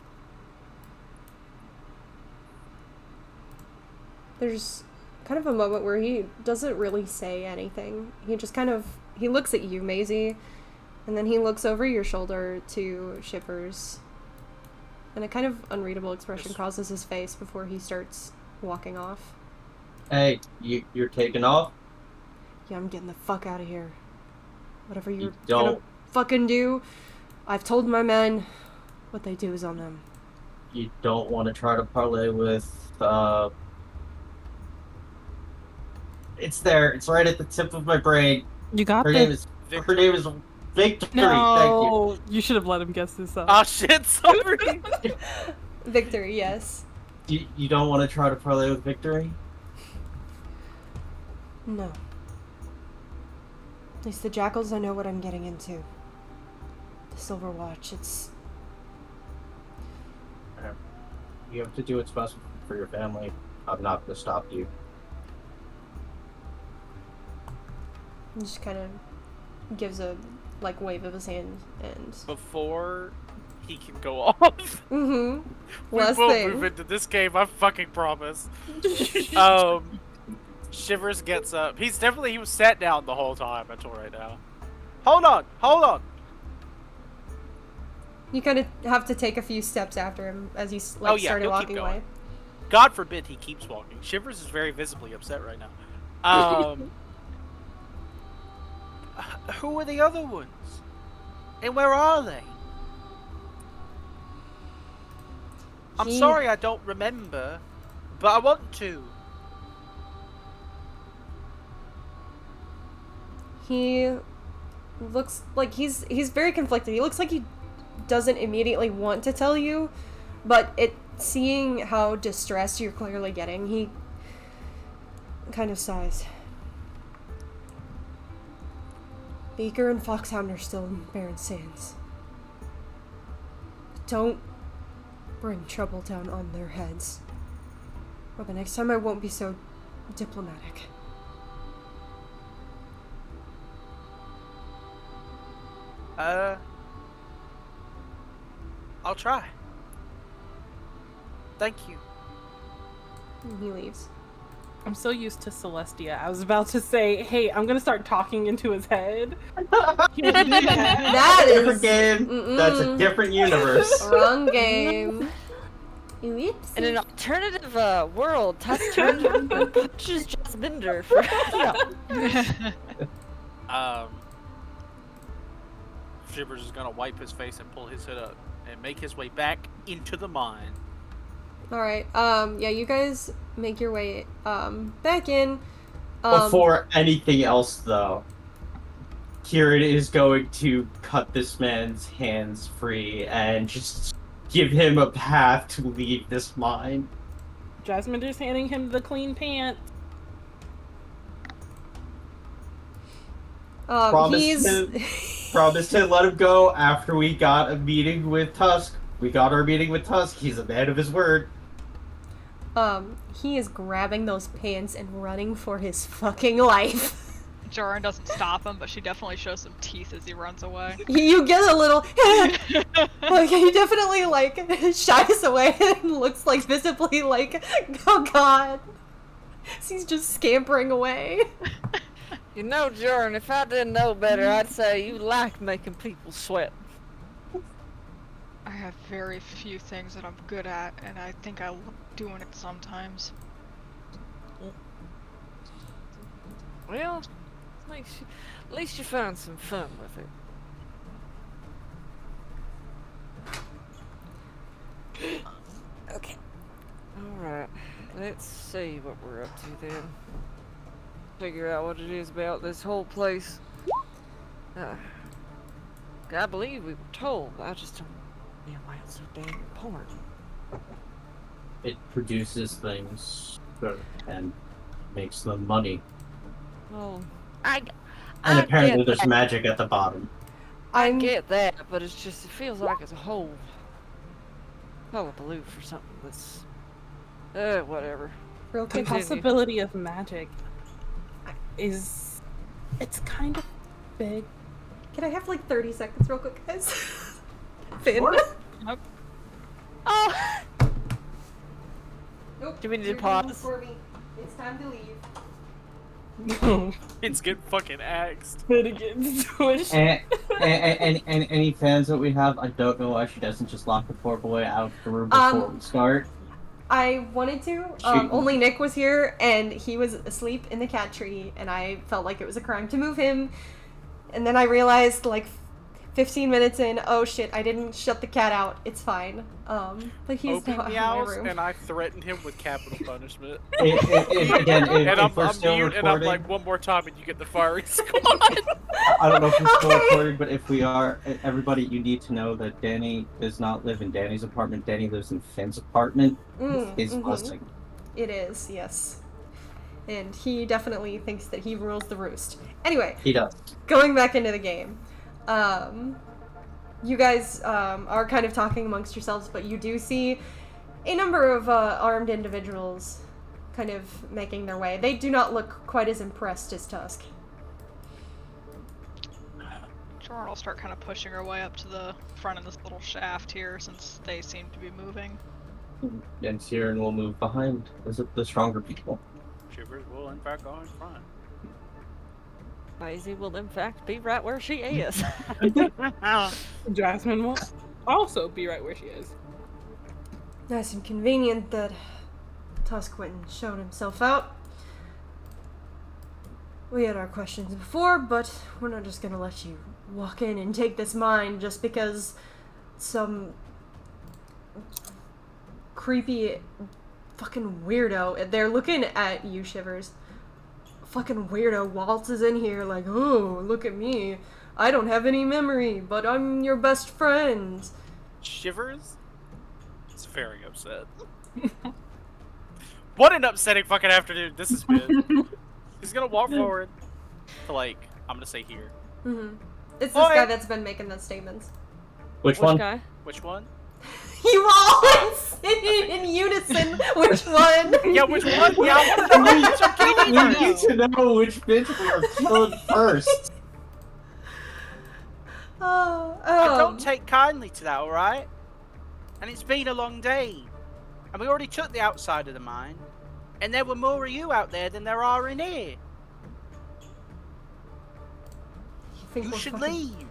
There's kind of a moment where he doesn't really say anything. He just kind of... He looks at you, Maisie, and then he looks over your shoulder to Shivers. And a kind of unreadable expression crosses his face before he starts walking off. Hey, you're taking off? Yeah, I'm getting the fuck out of here. Whatever you're don't gonna fucking do, I've told my men what they do is on them. You don't want to try to parlay with, It's there. It's right at the tip of my brain. You got Her name is Victory. No, Thank you should have let him guess this up. Oh shit, sorry. Victory, yes. you. You don't want to try to parlay with Victory? No. At least the Jackals, I know what I'm getting into. The Silver Watch, it's... You have to do what's best for your family. I'm not going to stop you. He just kind of gives a, like, wave of his hand, and... Before he can go off, Mm-hmm. we Last will thing. move into this game, I fucking promise. Shivers gets up. He was sat down the whole time until right now. Hold on! You kind of have to take a few steps after him as you, like, started he'll keep walking going. away. God forbid he keeps walking. Shivers is very visibly upset right now. Who are the other ones? And where are they? I'm sorry I don't remember, but I want to. He looks like he's very conflicted. He looks like he doesn't immediately want to tell you, but seeing how distressed you're clearly getting, he kind of sighs. Beaker and Foxhound are still in Barren Sands. Don't bring trouble down on their heads. Or the next time I won't be so diplomatic. I'll try. Thank you. And he leaves. I'm so used to Celestia. I was about to say, hey, I'm gonna start talking into his head. That Different is... game. Mm-mm. That's a different universe. Wrong game. Whoops. In an alternative world, Tusk turns around and punches Jasminder for Shivers is gonna wipe his face and pull his hood up and make his way back into the mine. Alright, yeah, you guys make your way, back in. Before anything else, though, Kieran is going to cut this man's hands free and just give him a path to leave this mine. Jasminder's handing him the clean pants. Promise to let him go after we got a meeting with Tusk. We got our meeting with Tusk. He's a man of his word. He is grabbing those pants and running for his fucking life. Joran doesn't stop him, but she definitely shows some teeth as he runs away. You get a little, like, he definitely, like, shies away and looks, like, visibly like, oh god. He's just scampering away. You know, Jordan, if I didn't know better, I'd say you like making people sweat. I have very few things that I'm good at, and I think I love doing it sometimes. Well, at least you found some fun with it. Okay. Alright, let's see what we're up to then. Figure out what it is about this whole place. I believe we were told, but I just don't know why it's so damn important. It produces things and makes them money. Well, And I apparently get there's that. magic at the bottom. I get that, but it's just, it feels like it's a whole hullabaloo for something that's, whatever. Real The quick, possibility of magic is, it's kind of big. can I have like 30 seconds real quick, guys? Finn? Nope. Oh! Nope. Do we need to you're pause? waiting for me. It's time to leave. It's getting fucking axed. It again, squish. And any fans that we have, I don't know why she doesn't just lock the poor boy out of the room before we start. I wanted to, only Nick was here, and he was asleep in the cat tree, and I felt like it was a crime to move him, and then I realized, like, 15 minutes in, oh shit, I didn't shut the cat out, it's fine. But he's Open not in my meows, room. and I threatened him with capital punishment. Again, And I'm if we're still mute, and I'm recording, like, one more time, and you get the firing squad. I don't know if we're still Okay. recording, but if we are, everybody, you need to know that Danny does not live in Danny's apartment. Danny lives in Finn's apartment. His blessing. It is, yes. And he definitely thinks that he rules the roost. Anyway, He does. going back into the game. You guys are kind of talking amongst yourselves, but you do see a number of armed individuals kind of making their way. They do not look quite as impressed as Tusk. Joran will start kind of pushing her way up to the front of this little shaft here, since they seem to be moving. And Siren will move behind the stronger people. Shivers will, in fact, go in front. Maisie will in fact be right where she is. Jasmine will also be right where she is. Nice and convenient that Tusk went and showed himself out. We had our questions before, but we're not just gonna let you walk in and take this mine just because some creepy fucking weirdo. They're looking at you, Shivers. Fucking weirdo waltzes in here like, oh, look at me. I don't have any memory, but I'm your best friend. Shivers is very upset. What an upsetting fucking afternoon this has been. He's gonna walk forward to, like, I'm gonna say here. Mm-hmm. It's this Oh, guy yeah. that's been making those statements. Which one? guy? Which one? You all singing in unison. Which one? Yeah, which one? Yeah, I wanna know which I'm We keeping need to know which bitch we are killing first. Oh, I don't take kindly to that, alright? And it's been a long day. And we already took the outside of the mine. And there were more of you out there than there are in here. think You we're should fucking- leave.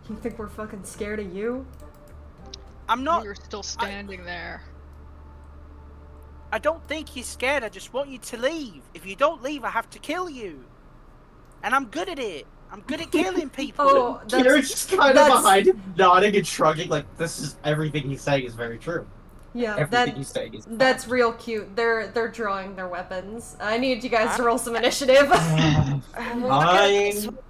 You think we're fucking scared of you? I'm not. You're still standing there. I don't think you're scared. I just want you to leave. If you don't leave, I have to kill you. And I'm good at it. I'm good at killing people. Oh, Kira's just kind of that's- behind him, nodding and shrugging, like this is everything he's saying is very true. Yeah, Everything he's saying is that's fact. real cute. They're drawing their weapons. I need you guys to roll some initiative. Fine.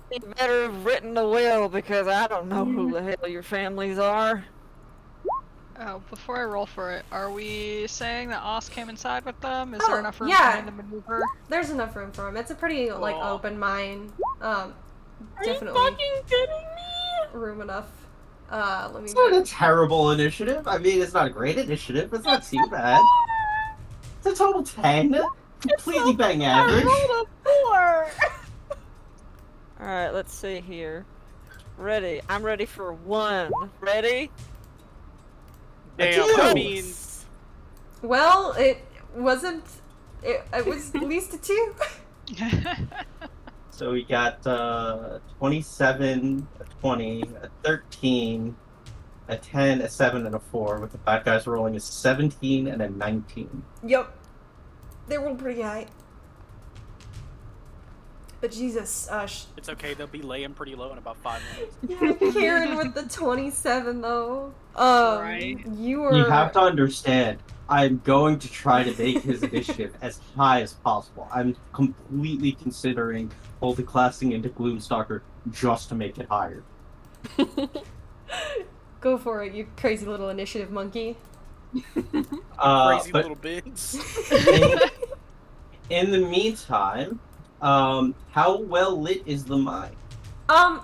You better have written the will because I don't know who the hell your families are. Oh, before I roll for it, are we saying that Oz came inside with them? Is Oh, there enough room yeah. for him to maneuver? There's enough room for him. It's a pretty like Cool. open mine. Are Definitely you fucking kidding me? room enough. Let me. It's not a terrible initiative. I mean, it's not a great initiative. It's not too bad. It's a total 10. Completely bang average. I rolled a 4. Alright, let's see here. Ready. I'm ready for 1. Ready? Damn, I mean, Well, it wasn't. It was at least a 2. So we got 27, a 20, a 13, a 10, a 7, and a 4, with the bad guys rolling a 17 and a 19. Yep. They rolled pretty high. But Jesus, it's okay. They'll be laying pretty low in about 5 minutes. yeah, Karen with the 27 though. Right. You were. You have to understand, I'm going to try to make his initiative as high as possible. I'm completely considering multi-classing into Gloomstalker just to make it higher. Go for it, you crazy little initiative monkey. Crazy but little bits. in the meantime, how well lit is the mine?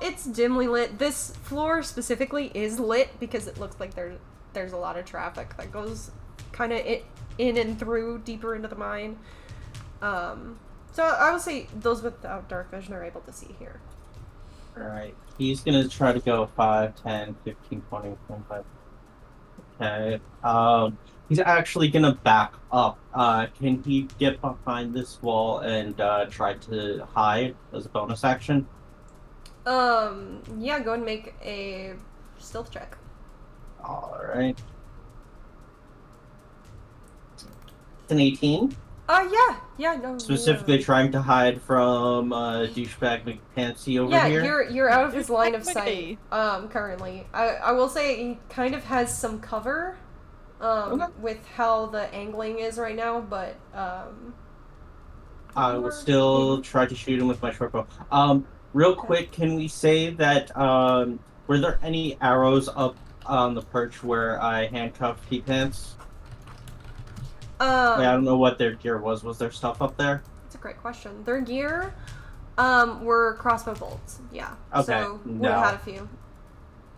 It's dimly lit. This floor specifically is lit because it looks like there's a lot of traffic that goes kind of in and through deeper into the mine. So I would say those without dark vision are able to see here. Alright, he's gonna try to go 5, 10, 15, 20, 25. Okay, he's actually gonna back up. Can he get behind this wall and try to hide as a bonus action? Yeah, go and make a stealth check. Alright. It's an 18. Yeah, no. Specifically trying to hide from douchebag McPantsy over here. you're out of his line of Hey. sight, currently. I will say he kind of has some cover, Okay. with how the angling is right now, but, I will still try to shoot him with my short bow. Real quick, can we say that, were there any arrows up on the perch where I handcuffed T-Pants? I don't know what their gear was. Was there stuff up there? That's a great question. Their gear, were crossbow bolts, yeah. Okay, So, would no. have had a few.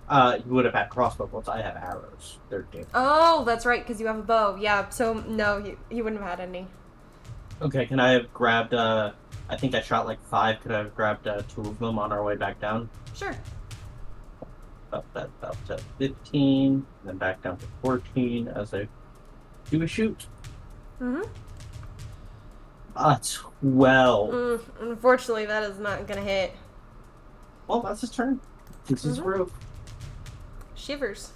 You would have had crossbow bolts. I have arrows. They're different. Oh, that's right, because you have a bow. Yeah, so no, he wouldn't have had any. Okay, can I have grabbed, I think I shot like 5. Could I have grabbed 2 of them on our way back down? Sure. Up to 15, then back down to 14 as I do a shoot. Mm-hmm. 12. Unfortunately, that is not gonna hit. Well, that's his turn. It's his roof. Shivers.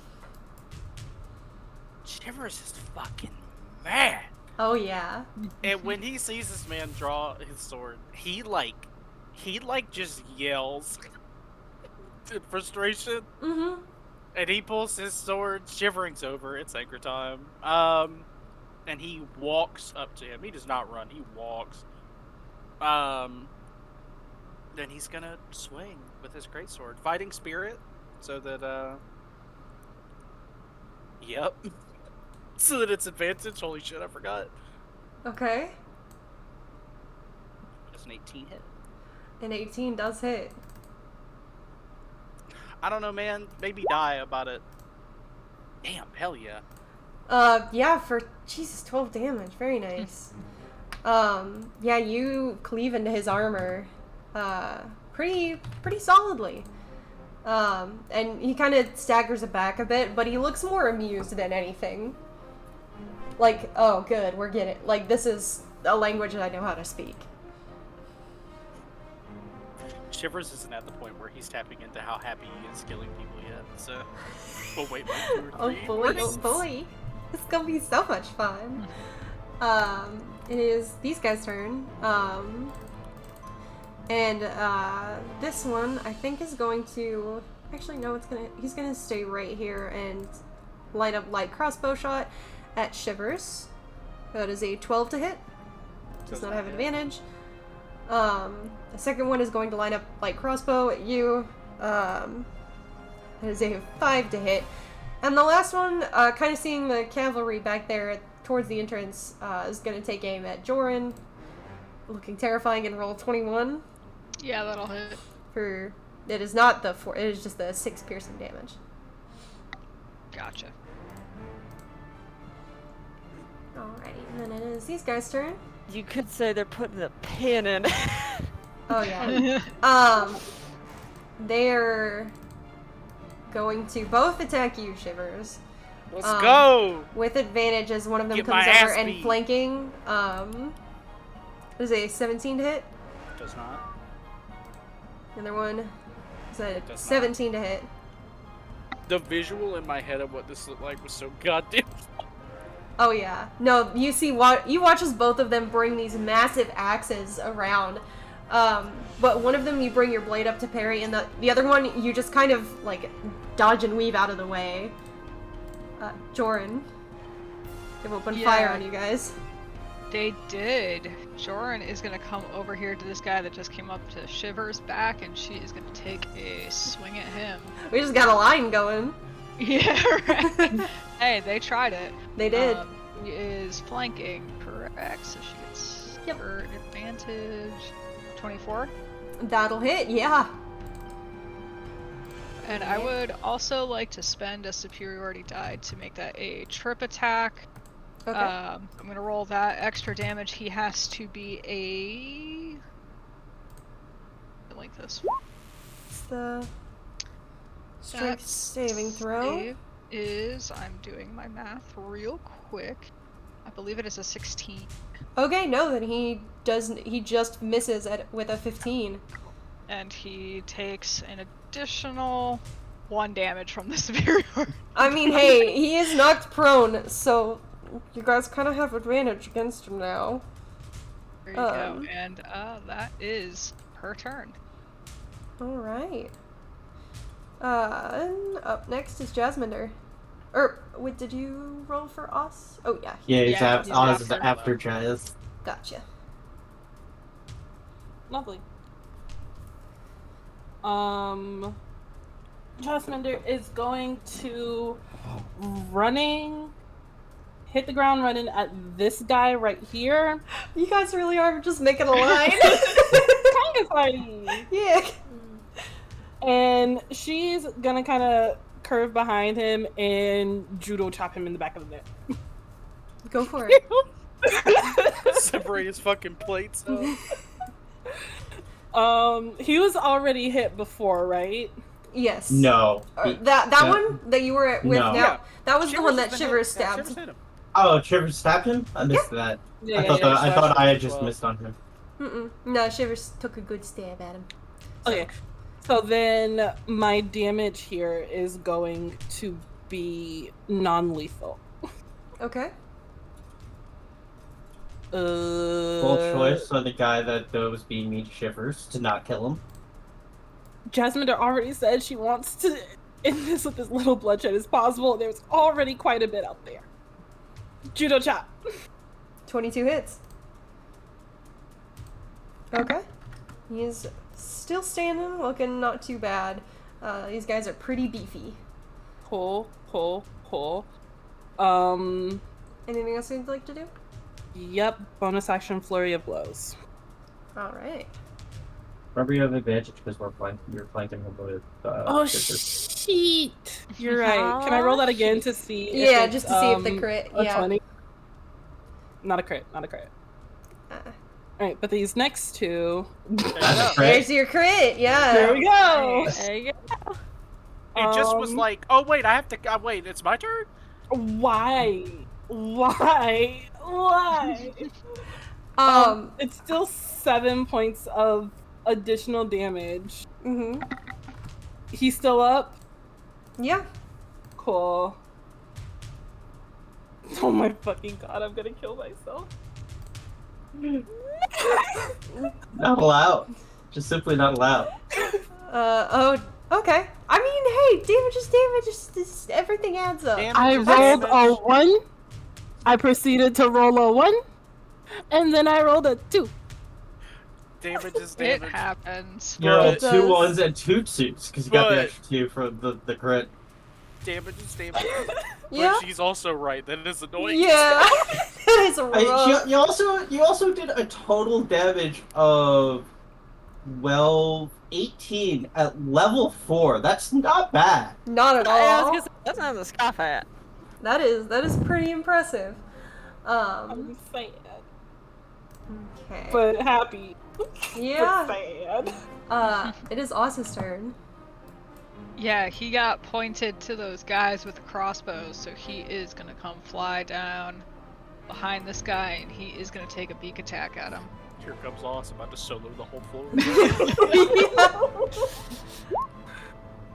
Shivers is fucking mad. Oh, yeah. And when he sees this man draw his sword, he just yells in frustration. Mm-hmm. And he pulls his sword, shivering's over, it's anchor time. And he walks up to him. He does not run, he walks. Then he's gonna swing with his greatsword. Fighting spirit, so that, yep. So that it's advantage. Holy shit, I forgot. Okay. Does an 18 hit? An 18 does hit. I don't know, man. Maybe die about it. Damn, hell yeah. Yeah, for, Jesus, 12 damage. Very nice. Yeah, you cleave into his armor, pretty solidly. And he kind of staggers it back a bit, but he looks more amused than anything. Like, oh, good, we're getting, like, this is a language that I know how to speak. Shivers isn't at the point where he's tapping into how happy he is killing people yet, so we'll wait like 2 or 3 Oh boy, oh boy. This is gonna be so much fun. It is these guys' turn. And this one I think is going to actually no, he's gonna stay right here and light up light crossbow shot at Shivers. That is a 12 to hit. Does not have advantage. The second one is going to line up light crossbow at you. That is a 5 to hit. And the last one, kind of seeing the cavalry back there towards the entrance, is going to take aim at Joran, looking terrifying, and roll 21. Yeah, that'll hit. For it is not the 4, it is just the 6 piercing damage. Gotcha. Alrighty, and then it is these guys' turn. You could say they're putting a pin in. Oh yeah. They're going to both attack you, Shivers. Let's go! With advantage as one of them Get comes my over ass and beat. flanking. Is a 17 to hit. Does not. The other one is a Does not. 17 to hit. The visual in my head of what this looked like was so goddamn. Oh yeah. No, you see what you watch as both of them bring these massive axes around. But one of them you bring your blade up to parry, and the other one you just kind of like dodge and weave out of the way. Joran, they've opened fire on you guys. They did. Joran is gonna come over here to this guy that just came up to Shivers' back, and she is gonna take a swing at him. We just got a line going. Yeah, right. Hey, they tried it. They did. He is flanking, correct? So she gets her advantage. 24. That'll hit, yeah. And I would also like to spend a superiority die to make that a trip attack. Okay. I'm gonna roll that extra damage. He has to be like this. It's the strength That saving throw. save is, I'm doing my math real quick. I believe it is a 16. Okay, no, then he just misses with a 15. And he takes an additional 1 damage from the superior. I mean, hey, he is knocked prone, so you guys kind of have advantage against him now. There you go. And that is her turn. Alright. And up next is Jasminder. Wait, did you roll for Oz? Oh, yeah. Yeah, he's Yeah, after, he's Oz is after. after Jazz. Gotcha. Lovely. Jasminder is going to hit the ground running at this guy right here. You guys really are just making a line. Kind of funny. Yeah. And she's gonna kind of curve behind him and judo chop him in the back of the neck. Go for it. Separate his fucking plates up. He was already hit before, right? Yes. No. That No. one that you were with No. now, Yeah. that was the one that has been Shivers hit. Yeah, stabbed. Shivers hit him. Oh, Trevor stabbed him? I missed that. Yeah, I thought I had just Well. missed on him. Mm-mm. No, Shivers took a good stab at him. Okay. So then my damage here is going to be non-lethal. Okay. Bold choice on the guy that was being mean to Shivers to not kill him. Jasminder already said she wants to end this with as little bloodshed as possible. There's already quite a bit out there. Judo chop. 22 hits. Okay. He's still standing, looking not too bad. These guys are pretty beefy. Cool. Anything else you'd like to do? Yep. Bonus action flurry of blows. Alright. Remember, you have advantage because you're flanking him with. Oh Shivers. shit! You're right. Can I roll that again to see? If Yeah, it's, just to see if the crit. a Yeah. 20? Not a crit. Uh, Alright, but these next two. That's a crit. There's your crit. Yeah. There we go. There you go. It just was like, oh wait, I have to. Wait, it's my turn. Why? It's still 7 points of additional damage. Mhm. He's still up? Yeah. Cool. Oh my fucking god, I'm gonna kill myself. Not allowed. Just simply not allowed. Oh, okay. I mean, hey, damage is damage. Just everything adds up. Damage I is rolled damage. a 1. I proceeded to roll a 1. And then I rolled a 2. Damage is It damage. happens. You rolled It 2 does. 1s and 2 2s because you got the But- extra 2 for the crit. Damage is damage. Yeah. But she's also right. That is annoying. Yeah. That is rough. You also did a total damage of 18 at level 4. That's not bad. Not at I was all. gonna say, that's not a scoff at. That is pretty impressive. I'm sad. Okay. but happy. Yeah. But sad. It is Oz's turn. Yeah, he got pointed to those guys with the crossbows, so he is gonna come fly down behind this guy, and he is gonna take a beak attack at him. Here comes Awesome, about to solo the whole floor.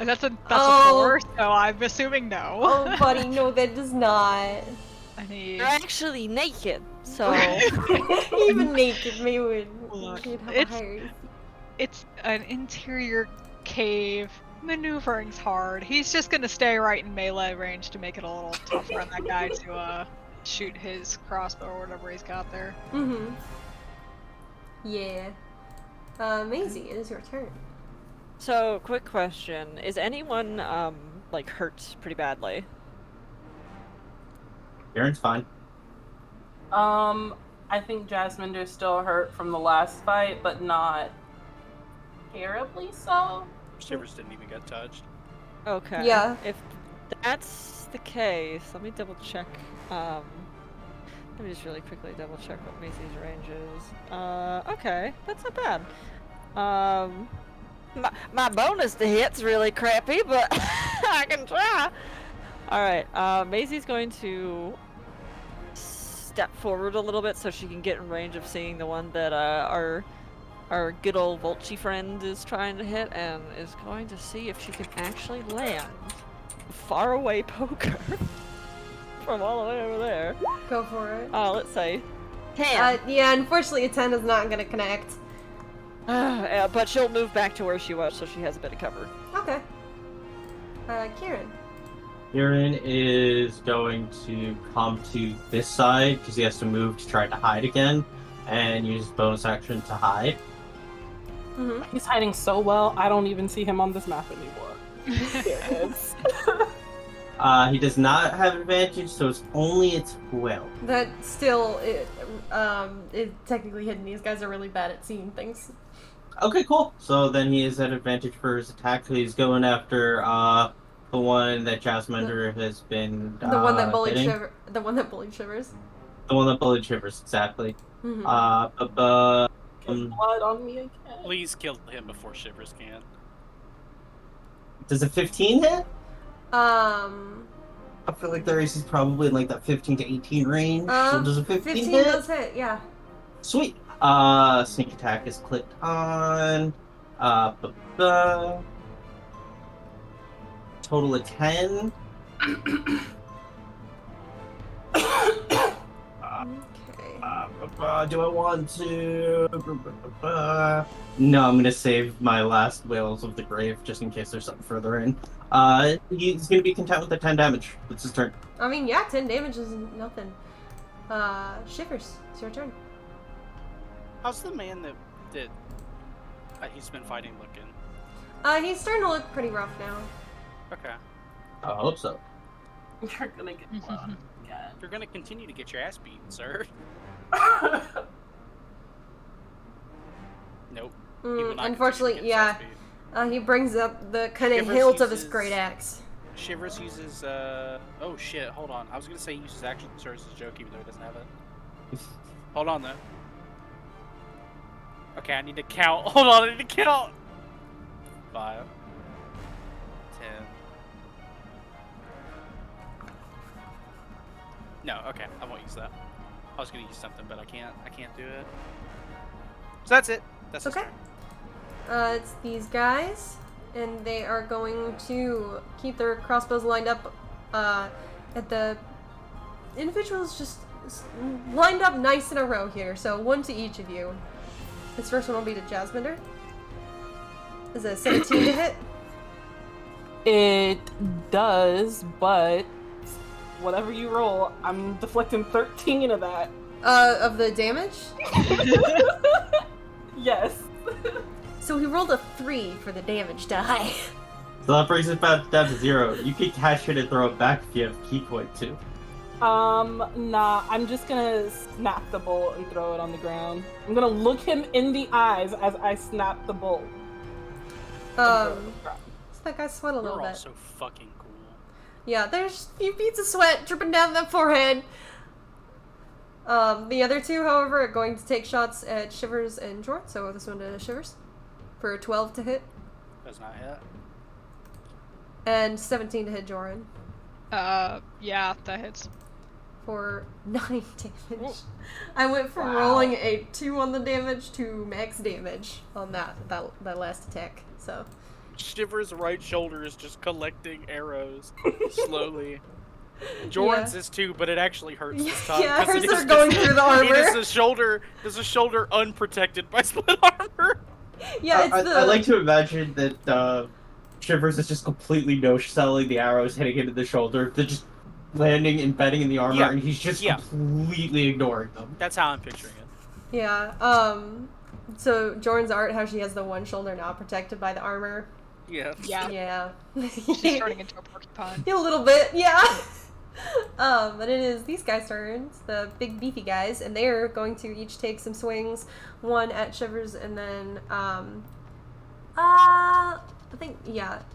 And that's a Oh. 4, so I'm assuming no. Oh, buddy, no, that does not. I need. You're actually naked, so Even naked, me would Look, you'd have it's- a higher. It's an interior cave. Maneuvering's hard. He's just gonna stay right in melee range to make it a little tougher on that guy to shoot his crossbow or whatever he's got there. Mm-hmm. Yeah. Maisie, it is your turn. So, quick question. Is anyone, like, hurt pretty badly? Aaron's fine. I think Jasminder's still hurt from the last fight, but not terribly so. Shivers didn't even get touched. Okay. Yeah. If that's the case, let me double check. Let me just really quickly double check what Macy's range is. Okay, that's not bad. My bonus to hit's really crappy, but I can try. Alright, Maisie's going to step forward a little bit so she can get in range of seeing the one that our good old Vultchi friend is trying to hit, and is going to see if she can actually land a faraway poker from all the way over there. Go for it. Let's say 10. Yeah, unfortunately, a 10 is not gonna connect. Yeah, but she'll move back to where she was, so she has a bit of cover. Okay. Kieran. Aaron is going to come to this side because he has to move to try to hide again, and use his bonus action to hide. Mm-hmm. He's hiding so well, I don't even see him on this map anymore. There it is. He does not have advantage, so it's only a 12. That still, it technically hidden. These guys are really bad at seeing things. Okay, cool. So then he is at advantage for his attack. So he's going after the one that Jasminder has been The one that bullied hitting. The one that bullied Shivers. The one that bullied Shivers, exactly. Mm-hmm. Blood on me again. Please kill him before Shivers can. Does a 15 hit? I I feel like the race is probably in like that 15 to 18 range. So does a 15 hit? does hit, yeah. Sweet. Sneak attack is clicked on. Total of 10. Okay. Do I want to? No, I'm gonna save my last Whales of the Grave just in case there's something further in. He's gonna be content with the 10 damage. It's his turn. I mean, yeah, 10 damage is nothing. Shivers, it's your turn. How's the man that he's been fighting looking? He's starting to look pretty rough now. Okay. I hope so. You're gonna get blood again. You're gonna continue to get your ass beaten, sir. Nope. He will not Unfortunately, continue to get his yeah. ass beat. He brings up the kind of Shivers hilt of his uses- great axe. Shivers uses, oh shit, hold on. I was gonna say he uses action surge as a joke even though he doesn't have it. Hold on though. Okay, I need to count. Hold on, I need to count! 5. 10. No, okay, I won't use that. I was gonna use something, but I can't do it. So that's it. That's his Okay. turn. It's these guys, and they are going to keep their crossbows lined up at the individuals just lined up nice in a row here. So one to each of you. This first one will be to Jasminder. Is it a 17 to hit? It does, but whatever you roll, I'm deflecting 13 of that. Of the damage? Yes. So he rolled a 3 for the damage die. So that brings it back down to 0. You can cash it and throw it back if you have key point too. Nah, I'm just gonna snap the bolt and throw it on the ground. I'm gonna look him in the eyes as I snap the bolt. So that guy sweat a little We're all bit. so fucking cool. Yeah, there's a few beads of sweat dripping down that forehead. The other two, however, are going to take shots at Shivers and Jordan. So this one to Shivers for 12 to hit Does not hit. and 17 to hit Joran Yeah, that hits. for 9 damage. I went from rolling a 2 on the damage to max damage on that last attack. So Shivers' right shoulder is just collecting arrows slowly. Jordan's is too, but it actually hurts this time. Yeah, 'cause hers it is are going just- through the armor. It is a shoulder. There's a shoulder unprotected by split armor. yeah, it's I like to imagine that Shivers is just completely no-selling the arrows hitting him in the shoulder. They're just landing, embedding in the armor, Yeah. and he's just Yeah. completely ignoring them. That's how I'm picturing it. Yeah. So Jordan's art, how she has the one shoulder not protected by the armor. Yeah. Yeah. Yeah. She's turning into a porcupine. A little bit, yeah. But it is these guys' turns, the big beefy guys, and they're going to each take some swings, one at Shivers, and then I think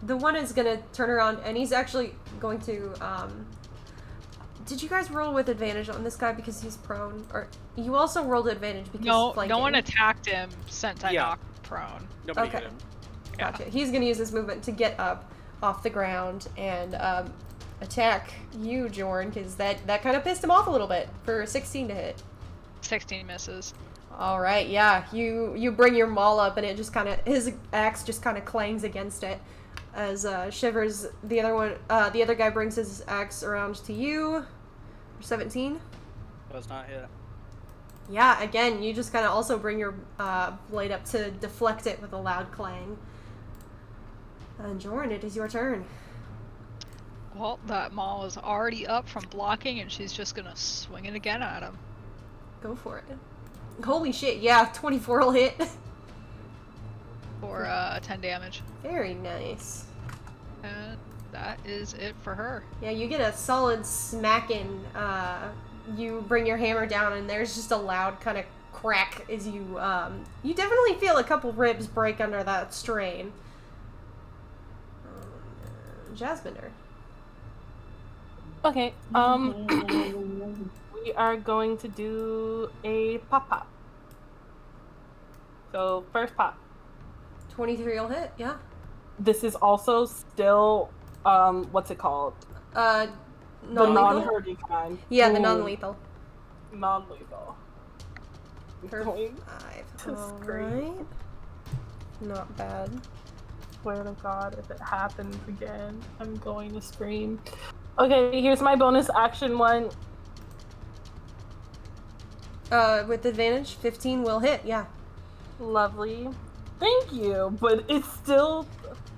the one is gonna turn around, and he's actually going to did you guys roll with advantage on this guy because he's prone, or you also rolled advantage because No flanking? one attacked him. Sentai Yeah. knocked prone. Nobody Okay. hit him. Yeah. Gotcha. He's gonna use this movement to get up off the ground and attack you, Jorn, because that kind of pissed him off a little bit for 16 to hit. 16 misses. All right, yeah, you bring your maul up, and it just kind of his axe just kind of clangs against it as Shivers. The other guy brings his axe around to you. 17. Does not hit. Yeah, again, you just kind of also bring your blade up to deflect it with a loud clang. And Jorn, it is your turn. Well, that maul is already up from blocking, and she's just gonna swing it again at him. Go for it. Holy shit, yeah, 24 will hit. For 10 damage. Very nice. And that is it for her. Yeah, you get a solid smacking. You bring your hammer down, and there's just a loud kind of crack as you definitely feel a couple ribs break under that strain. Jasminer. Okay, we are going to do a pop. So, first pop. 23 will hit, yeah. This is also still, what's it called? The Non-lethal? non-hurting kind. Yeah, the Ooh, non-lethal. Non-lethal. For Going 5. to scream. Alright. Not bad. Swear to God, if it happens again, I'm going to scream. Okay, here's my bonus action one. With advantage, 15 will hit, yeah. Lovely. Thank you, but it's still.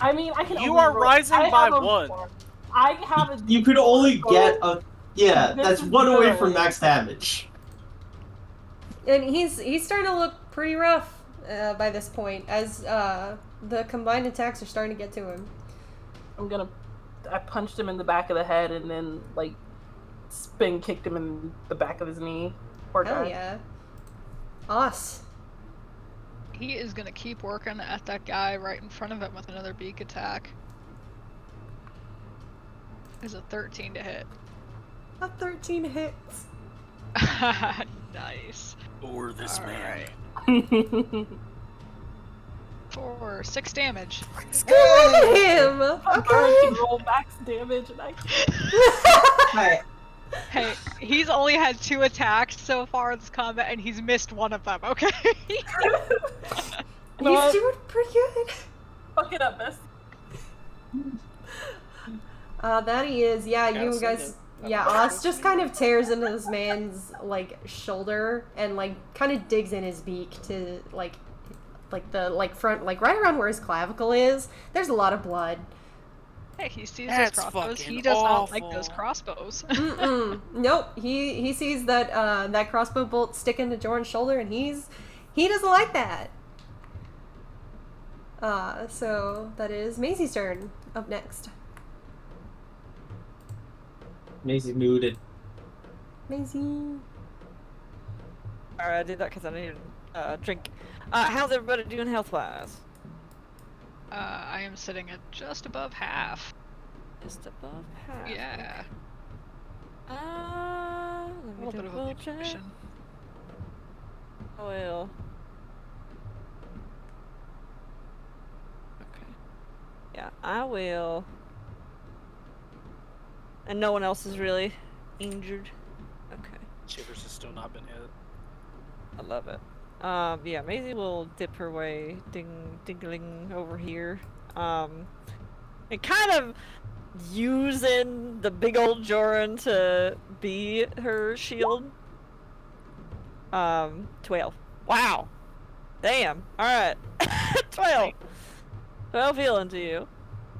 I mean, I can. You only are roll- rising I by have a 1. four. I have a. You could only get Oh, a... Yeah, this that's is one away good. from max damage. And he's starting to look pretty rough by this point, as the combined attacks are starting to get to him. I punched him in the back of the head and then, like, spin kicked him in the back of his knee. Poor Hell guy. yeah. Us. He is gonna keep working at that guy right in front of him with another beak attack. Is a 13 to hit. A 13 hits. Nice. Or this man. Alright. For 6 damage. Screw him! I Okay. can roll max damage and I Hi. Hey, he's only had 2 attacks so far in this combat, and he's missed one of them, okay? He's But- doing pretty good. fuck it up, best. That he is. Yeah, Gotta you send guys. it. Yeah, Oz just kind of tears into this man's like shoulder and like kind of digs in his beak to like the front, like right around where his clavicle is. There's a lot of blood. Hey, he sees That's those crossbows. fucking He does not like those awful. crossbows. Mm-mm. Nope. He sees that that crossbow bolt sticking to Jordan's shoulder, and he doesn't like that. So that is Maisie's turn. Up next. Maisie mooted. Maisie. Alright, I did that because I needed a drink. How's everybody doing health-wise? I am sitting at just above half. Just above half. Yeah. Let A me little bit of a double check. mutation. will. Okay. Yeah, I will. And no one else is really injured. Okay. Shivers has still not been hit. I love it. Yeah, Maisie will dip her way dingling over here. And kind of using the big old Joran to be her shield. 12. Wow. Damn. Alright. 12. 12 healing to you.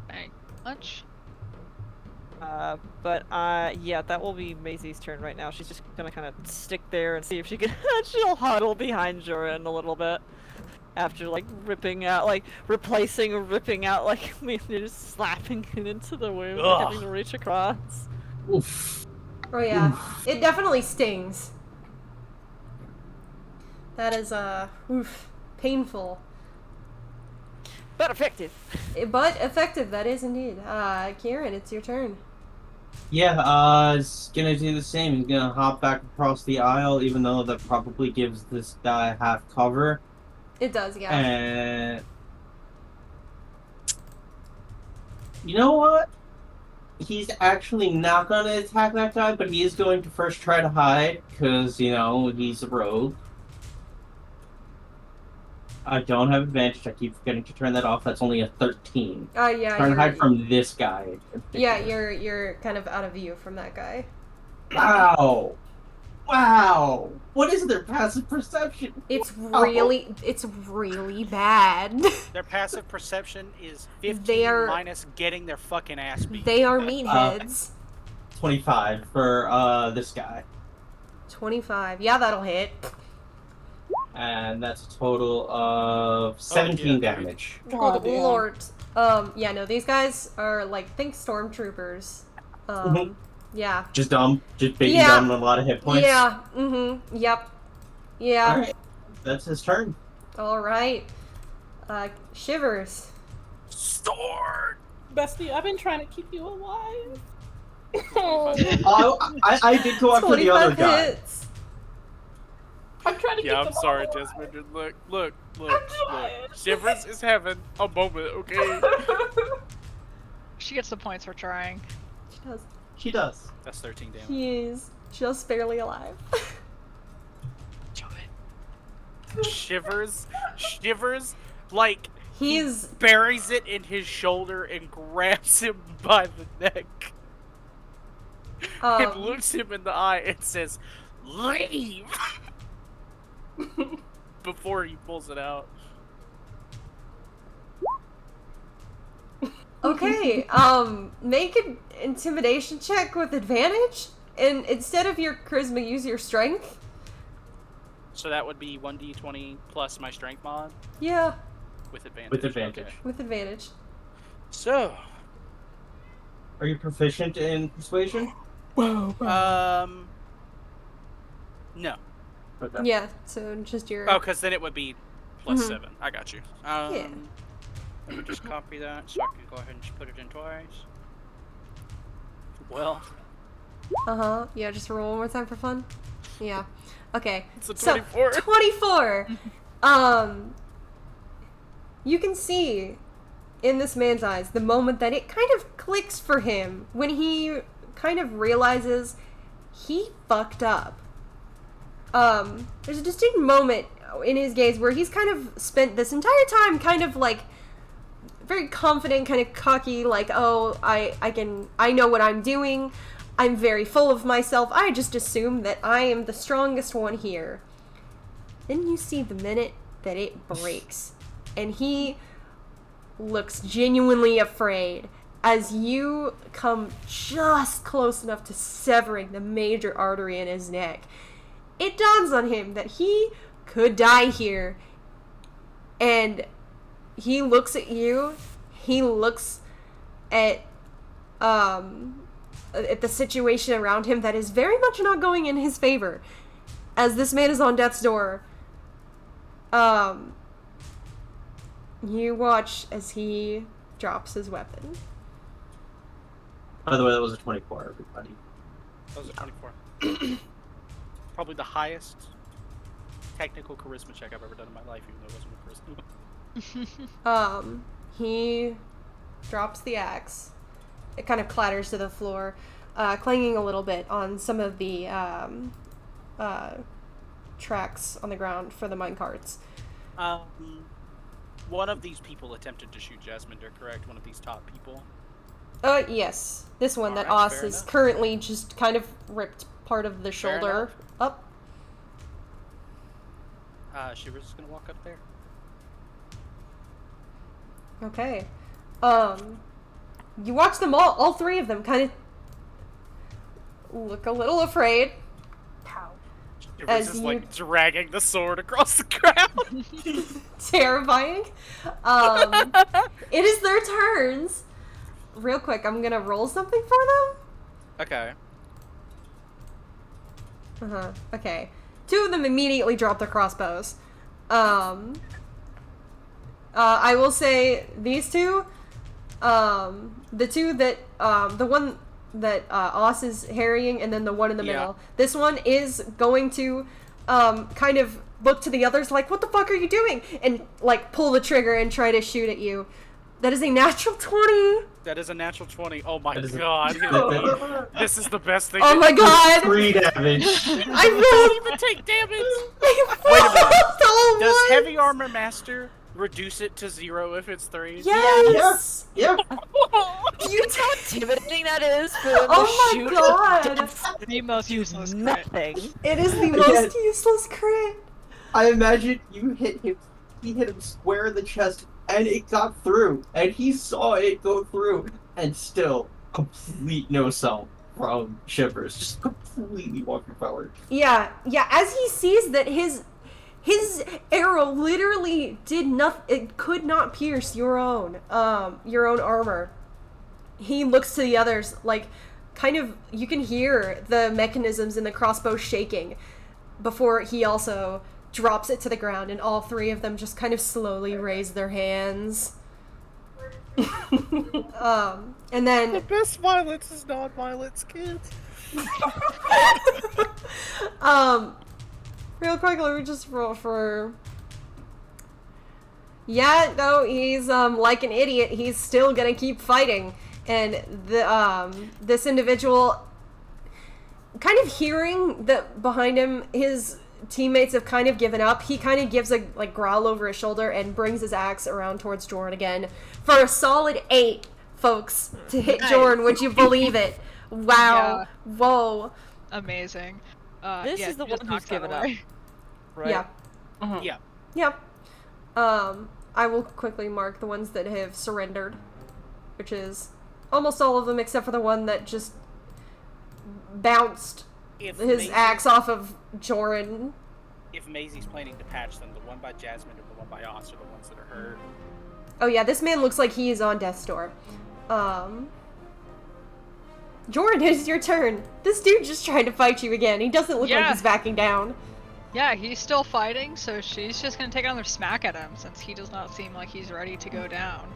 Thank you much. But yeah, that will be Maisie's turn right now. She's just gonna kind of stick there and see if she can. She'll huddle behind Joran a little bit after like ripping out, like replacing or ripping out, like just slapping it into the wound, like, having to reach across. Oof. Oh yeah, Oof. it definitely stings. That is oof, painful. But effective. But effective, that is indeed. Kieran, it's your turn. Yeah, it's gonna do the same. He's gonna hop back across the aisle, even though that probably gives this guy half cover. It does, yeah. And you know what? He's actually not gonna attack that guy, but he is going to first try to hide, because, you know, he's a rogue. I don't have advantage. I keep forgetting to turn that off. That's only a 13. Yeah. Trying to hide from this guy. Yeah, you're kind of out of view from that guy. Wow. Wow. What is their passive perception? It's really bad. Their passive perception is 15 They are- minus getting their fucking ass beat. They are meatheads. 25 for this guy. 25. Yeah, that'll hit. And that's a total of 17 damage. Good lord. Yeah, no, these guys are like, think stormtroopers. Yeah. Just dumb. Just big and dumb and a lot of hit points. Yeah, yep. Yeah. Alright. That's his turn. Alright. Shivers. Sword! Bestie, I've been trying to keep you alive. I did go after the other 25 guy. hits. I'm trying to Yeah, keep I'm them sorry, all alive. Desmond. Look. Shivers is having a moment, okay? She gets the points for trying. She does. She does. That's 13 damage. He is just barely alive. Shivers, like, He's buries it in his shoulder and grabs him by the neck. And looks him in the eye and says, "Leave!" Before he pulls it out. okay. Make an intimidation check with advantage, and instead of your charisma, use your strength. So that would be 1d20 plus my strength mod Yeah, with advantage. With advantage. Okay. with advantage. So, Are you proficient in persuasion? Whoa. no. Okay. Yeah, so just your. Oh, because then it would be plus Mhm. 7. I got you. Yeah. Let me just copy that so I can go ahead and just put it in twice. Well, Yeah, just roll one more time for fun. Yeah. Okay. it's a So 24. 24. You can see in this man's eyes the moment that it kind of clicks for him when he kind of realizes he fucked up. There's a distinct moment in his gaze where he's kind of spent this entire time kind of like very confident, kind of cocky, like, oh, I know what I'm doing. I'm very full of myself. I just assume that I am the strongest one here. Then you see the minute that it breaks, and he looks genuinely afraid as you come just close enough to severing the major artery in his neck. It dawns on him that he could die here, and he looks at you, he looks at the situation around him that is very much not going in his favor. As this man is on death's door, you watch as he drops his weapon. By the way, that was a 24, everybody. That was a 24. Probably the highest technical charisma check I've ever done in my life, even though it wasn't a charisma. He drops the axe. It kind of clatters to the floor, clanging a little bit on some of the tracks on the ground for the minecarts. One of these people attempted to shoot Jasminder, correct? One of these top people? Yes. This one that Alright, Oz fair is enough. currently just kind of ripped part of the Fair shoulder up. Shivers is gonna walk up there. Okay. You watch them all three of them kind of look a little afraid. Shivers As is you- like dragging the sword across the ground. Terrifying. It is their turns. Real quick, I'm gonna roll something for Okay. them. Okay. Two of them immediately drop their crossbows. I will say these two, the two that, the one that Oz is harrying, and then the one in the Yeah. middle. This one is going to kind of look to the others like, what the fuck are you doing? And like pull the trigger and try to shoot at you. That is a natural 20. That is a natural 20. Oh my That is a- god. This is the best thing. Oh my god! 3 damage. I rolled even take damage. Wait Wait a minute. minute. Does Heavy Armor Master reduce it to 0 if it's 3? Yes! Yeah. You How intimidating that is for them Oh to my shoot god! The most useless crit. nothing. It is the most useless crit. I imagine you hit him. He hit him square in the chest, and it got through, and he saw it go through, and still complete no sell from Shivers, just completely walking forward. Yeah, as he sees that his arrow literally did nothing, it could not pierce your own armor. He looks to the others, like, kind of, you can hear the mechanisms in the crossbow shaking before he also drops it to the ground, and all three of them just kind of slowly raise their hands. And then The best violence is non-violence, kids. real quick, let me just roll for... Yeah, no, he's, like an idiot, he's still gonna keep fighting. And this individual, kind of hearing that behind him, his teammates have kind of given up, he kind of gives a, like, growl over his shoulder and brings his axe around towards Jorn again for a solid 8, folks, to hit Jorn. Would you believe it? Wow. Yeah. Whoa. Amazing. This yeah, is the he one just who's knocks that given up. away. Right? Yeah. Yeah. Yep. I will quickly mark the ones that have surrendered, which is almost all of them except for the one that just bounced If his Maisie- axe off of Joran. If Maisie's planning to patch them, the one by Jasmine or the one by Oz are the ones that are hurt. Oh yeah, this man looks like he is on death's door. Joran, it's your turn. This dude just tried to fight you again. He doesn't look like Yeah. he's backing down. Yeah, he's still fighting, so she's just gonna take another smack at him since he does not seem like he's ready to go down.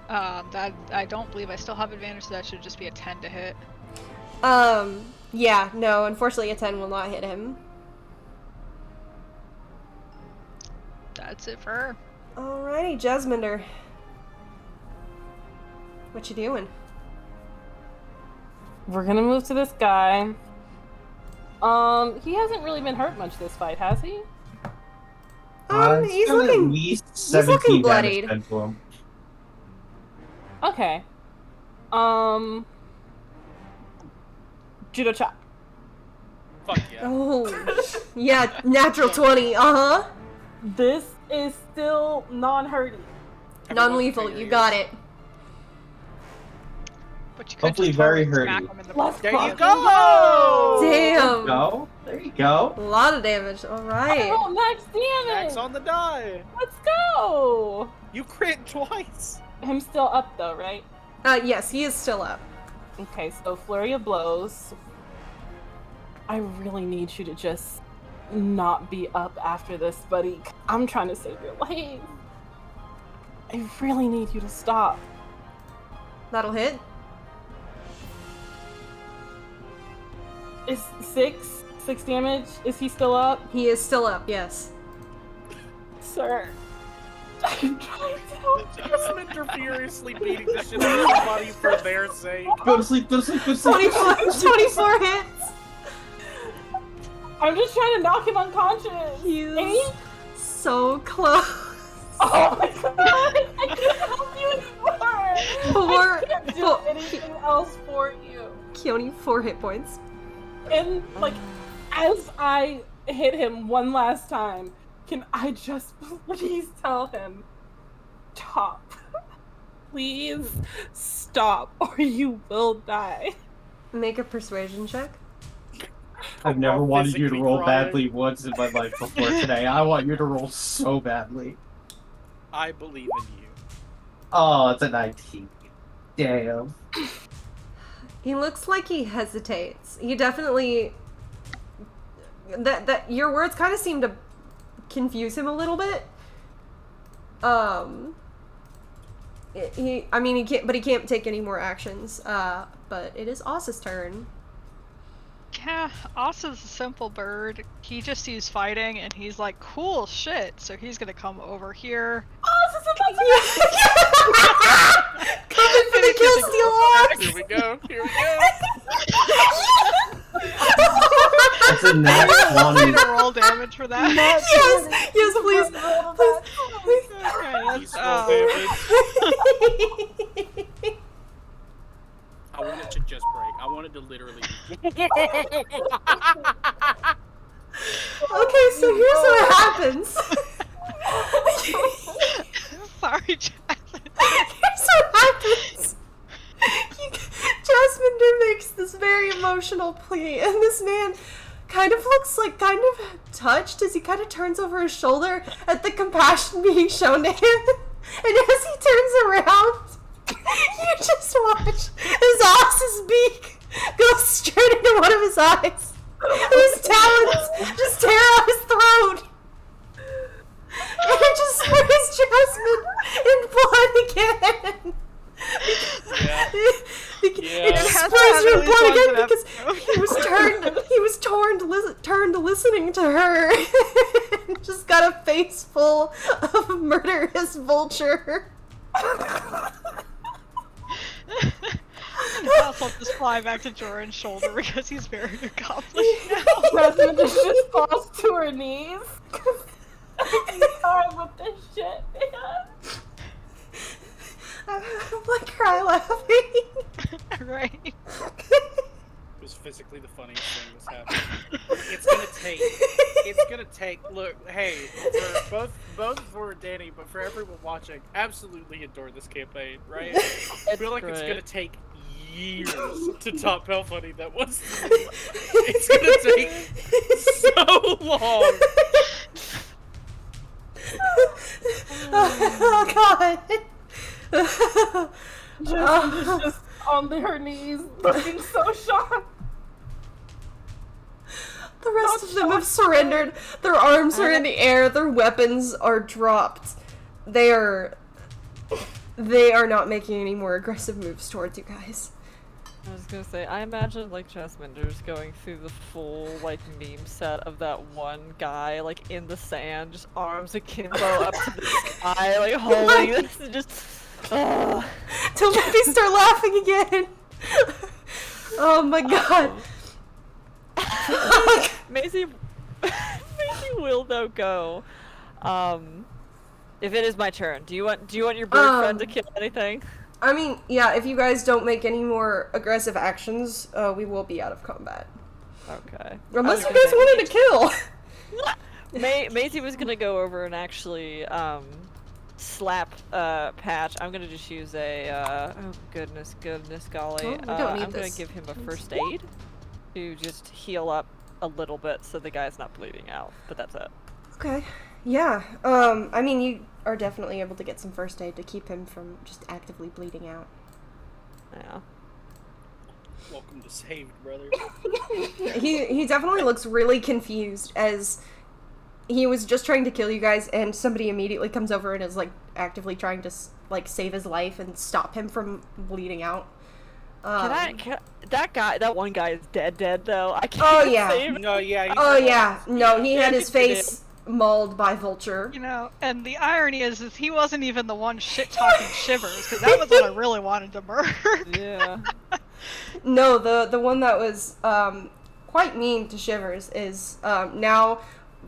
That I don't believe I still have advantage, so that should just be a 10 to hit. Yeah, no, unfortunately a 10 will not hit him. That's it for her. Alrighty, Jasminder. What you doing? We're gonna move to this guy. He hasn't really been hurt much this fight, has he? He's done looking... at least 17 looking damage bloodied. done to him. Okay. Judo chop. Fuck yeah. Oh, yeah, natural 20, uh-huh. This is still non-hurting. Non-lethal, you got it. But you could Hopefully just very totally hurty. smack him in the Let's There butt. you go! Damn. Go. There you go. A lot of damage, alright. Oh, max damage! Max on the die. Let's go! You crit twice. I'm still up though, right? Yes, he is still up. Okay, so flurry of blows. I really need you to just not be up after this, buddy. I'm trying to save your life. I really need you to stop. That'll hit. Is 6 6 damage. Is he still up? He is still up, yes. Sir. I'm trying to help. Jasmine furiously beating the shit out of somebody for their sake. Go to sleep, go to sleep, go to sleep. 24 hits! I'm just trying to knock him unconscious. He's Amy? so close. Oh my god! I can't help you anymore! I can't do anything else for you. Keone, 4 hit points. And, like, as I hit him one last time, can I just please tell him, stop. Please stop, or you will die. Make a persuasion check. I've never wanted you to Physically roll crying. badly once in my life before today. I want you to roll so badly. I believe in you. Oh, it's a 19. Damn. He looks like he hesitates. He definitely... That your words kind of seem to confuse him a little bit. He can't take any more actions. But it is Oss's turn. Yeah, Asa's a simple bird. He just sees fighting and he's like, cool shit. So he's gonna come over here. Coming for the kill steal off! Here we go. Here we go. That's a nat Want me 20. to roll damage for that? Yes, please. Please. Okay, He's that's, so damage. I want it to just break. I want it to literally. Okay, so here's what happens. Sorry, Jasmine. Here's what happens. Jasmine makes this very emotional plea, and this man kind of touched as he kind of turns over his shoulder at the compassion being shown to him. And as he turns around, you just watch his Oss's beak go straight into one of his eyes. And his talons just tear out his throat. And it just sprays Jasmine in blood again. It just Yeah. sprays your At least blood again once because an he was turned to listening to her. And just got a face full of murderous vulture. I'll just fly back to Joran's shoulder because he's very accomplished now. Jasmine just falls to her knees. I'm sorry with this shit, man. I'm like cry laughing. Right. It was physically the funniest thing that's happened. It's gonna take. Look, hey, for both for Danny, but for everyone watching, absolutely adore this campaign, right? I feel like it's gonna take years to top how funny that was. It's gonna take so long. Oh god. Jasmine is just on her knees, looking so shocked. The rest of them have surrendered. Their arms are in the air. Their weapons are dropped. They are not making any more aggressive moves towards you guys. I was gonna say, I imagine like Jasminder's going through the full like meme set of that one guy like in the sand, just arms akimbo up to the sky, like holding this and just. Don't let me start laughing again. Oh my god. Maisie will though go. If it is my turn, do you want your bird friend to kill anything? I mean, yeah, if you guys don't make any more aggressive actions, we will be out of combat. Okay. Unless you guys wanted to kill. Maisie was gonna go over and actually slap Patch. I'm gonna just use a oh goodness golly. Oh, we don't need I'm gonna this. give him a first aid to just heal up a little bit so the guy's not bleeding out. But that's it. Okay. Yeah. I mean, you are definitely able to get some first aid to keep him from just actively bleeding out. Yeah. Welcome to Saved, brother. He definitely looks really confused as he was just trying to kill you guys and somebody immediately comes over and is like actively trying to like save his life and stop him from bleeding out. That one guy is dead though. I can't Oh, yeah. save him. No, yeah. Oh yeah, no, he had I his think they face mauled by Vulture. You know, and the irony is he wasn't even the one shit-talking Shivers, because that was what I really wanted to murder. Yeah. No, the one that was quite mean to Shivers is now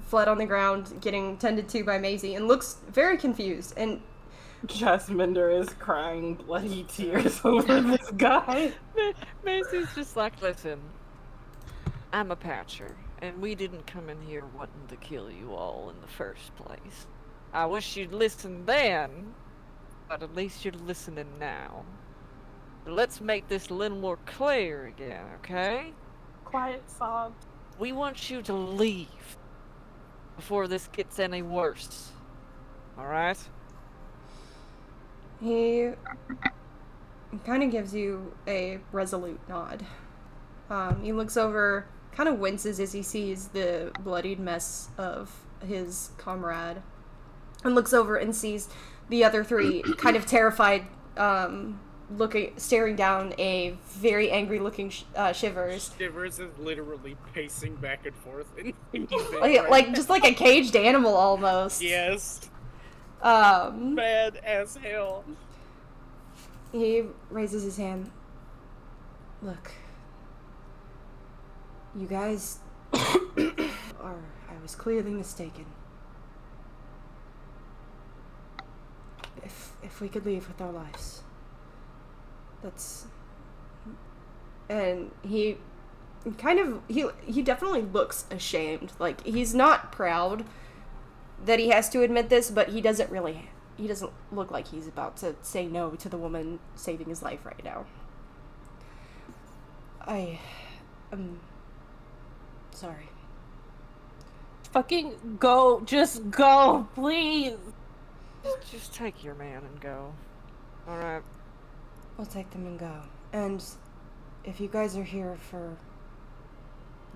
fled on the ground, getting tended to by Maisie, and looks very confused. And Jasminder is crying bloody tears over this guy. Macy's just like, listen, I'm a patcher, and we didn't come in here wanting to kill you all in the first place. I wish you'd listened then, but at least you're listening now. So let's make this a little more clear again, okay? Quiet sob. We want you to leave before this gets any worse. Alright? he kind of gives you a resolute nod. He looks over, kind of winces as he sees the bloodied mess of his comrade, and looks over and sees the other three kind of terrified, staring down a very angry looking Shivers. Shivers is literally pacing back and forth. Like just like a caged animal almost. Yes. Um, Bad as hell. He raises his hand. Look. You guys are... I was clearly mistaken. If we could leave with our lives. That's... And he kind of... He definitely looks ashamed. Like, he's not proud that he has to admit this, but he doesn't really... He doesn't look like he's about to say no to the woman saving his life right now. I am sorry. Fucking go. Just go, please. Just take your man and go. Alright. We'll take them and go. And if you guys are here for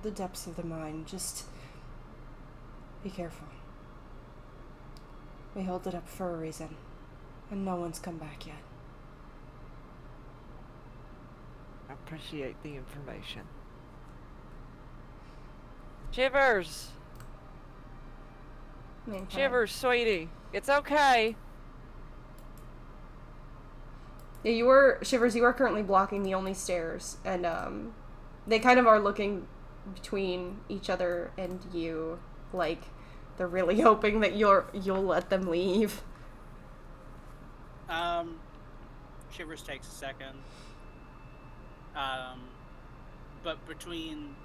the depths of the mine, just be careful. We hold it up for a reason, and no one's come back yet. I appreciate the information. Shivers! Shivers, sweetie. It's okay. Yeah, Shivers, you are currently blocking the only stairs, and they kind of are looking between each other and you, like they're really hoping that you'll let them leave. Shivers takes a second. But between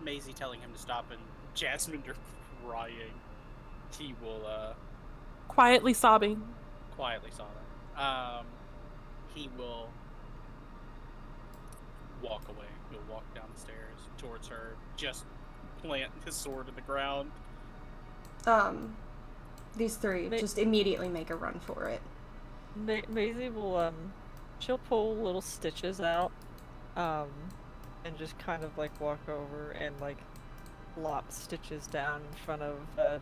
Maisie telling him to stop and Jasmine crying, he will Quietly sobbing. quietly sobbing. He will walk away. He'll walk down the stairs towards her, just plant his sword in the ground. These three just immediately make a run for it. Maisie will, she'll pull little stitches out, and just kind of, like, walk over and, like, lop stitches down in front of,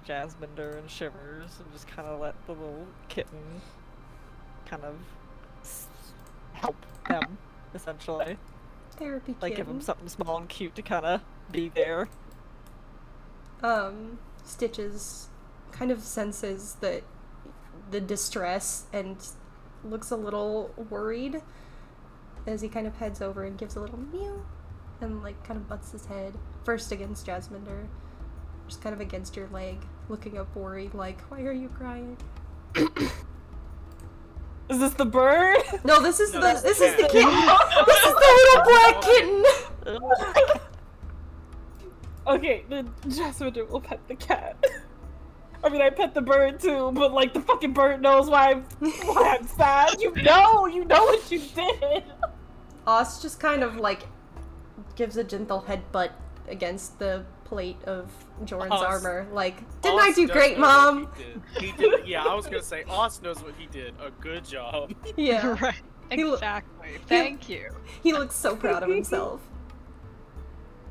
Jasminder and Shivers, and just kind of let the little kitten kind of help them, essentially. Therapy kitten. Like, give them something small and cute to kind of be there. Stitches kind of senses the distress and looks a little worried as he kind of heads over and gives a little meow and like kind of butts his head first against Jasminder, just kind of against your leg, looking up worried like, why are you crying? Is this the bird? No, this is No, the this is the cat. kitten. This is the little black kitten. Okay, then Jasminder will pet the cat. I mean, I pet the bird too, but like the fucking bird knows why I'm sad. You know what you did. Oz just kind of like gives a gentle headbutt against the plate of Jordan's armor. Like, didn't I do great, Mom? He did. Yeah, I was gonna say, Oz knows what he did. A good job. Yeah. Right. He lo- Exactly. Thank you. He looks so proud of himself.